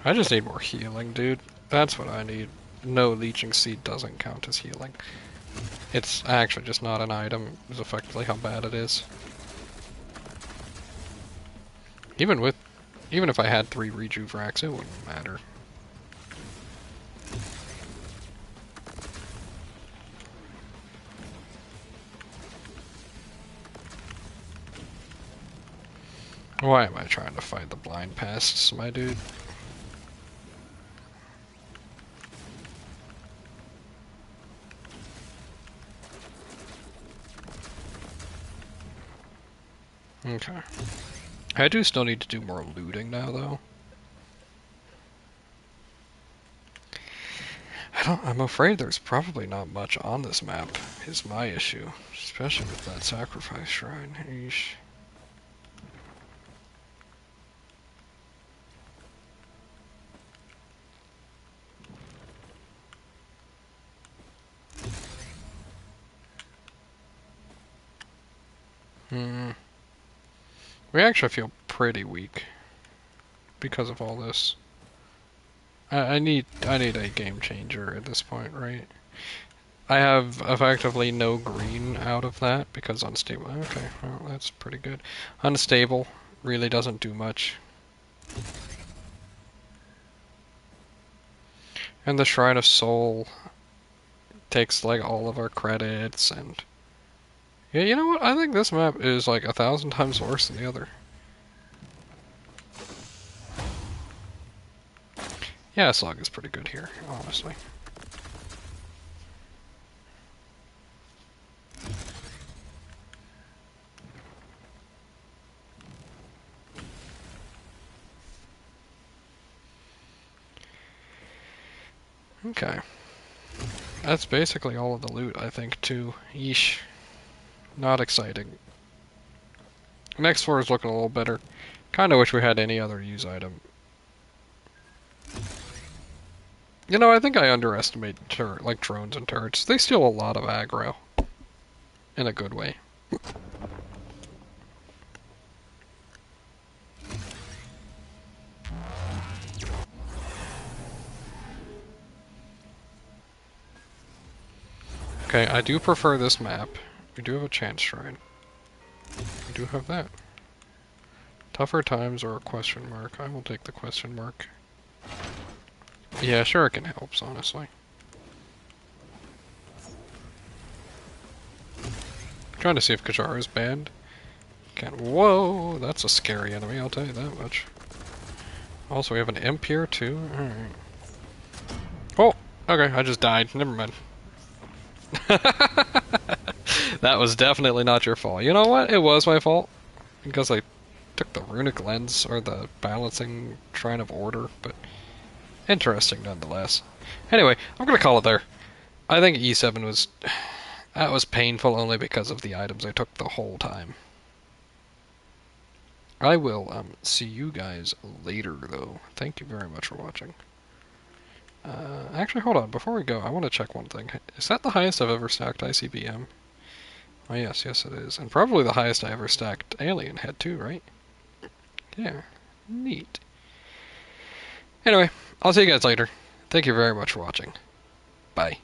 I just need more healing, dude. That's what I need. No, Leeching Seed doesn't count as healing. It's actually just not an item, is effectively how bad it is. Even if I had 3 Rejuve racks, it wouldn't matter. Why am I trying to fight the blind pests, my dude? Okay. I do still need to do more looting now, though. I'm afraid there's probably not much on this map, is my issue. Especially with that sacrifice shrine. Eesh. We actually feel pretty weak because of all this. I need a game changer at this point, right? I have effectively no green out of that because unstable. Okay, well, that's pretty good. Unstable really doesn't do much. And the Shrine of Soul takes like all of our credits, and yeah, you know what? I think this map is like 1,000 times worse than the other. Yeah, Slug is pretty good here, honestly. Okay. That's basically all of the loot, I think, too. Yeesh. Not exciting. Next floor is looking a little better. Kinda wish we had any other use item. You know, I think I underestimate like drones and turrets. They steal a lot of aggro. In a good way. Okay, I do prefer this map. We do have a chance shrine. We do have that. Tougher times or a question mark. I will take the question mark. Yeah, Shuriken helps, honestly. Trying to see if Kajara is banned. Whoa, that's a scary enemy, I'll tell you that much. Also, we have an imp here, too. Alright. Oh, okay, I just died. Never mind. That was definitely not your fault. You know what? It was my fault. Because I took the runic lens, or the balancing shrine of order, but interesting nonetheless. Anyway, I'm gonna call it there. I think E7 was... that was painful only because of the items I took the whole time. I will see you guys later, though. Thank you very much for watching. Actually, hold on. Before we go, I want to check one thing. Is that the highest I've ever stacked ICBM? Oh, yes, yes it is. And probably the highest I ever stacked Alien Head, too, right? Yeah. Neat. Anyway, I'll see you guys later. Thank you very much for watching. Bye.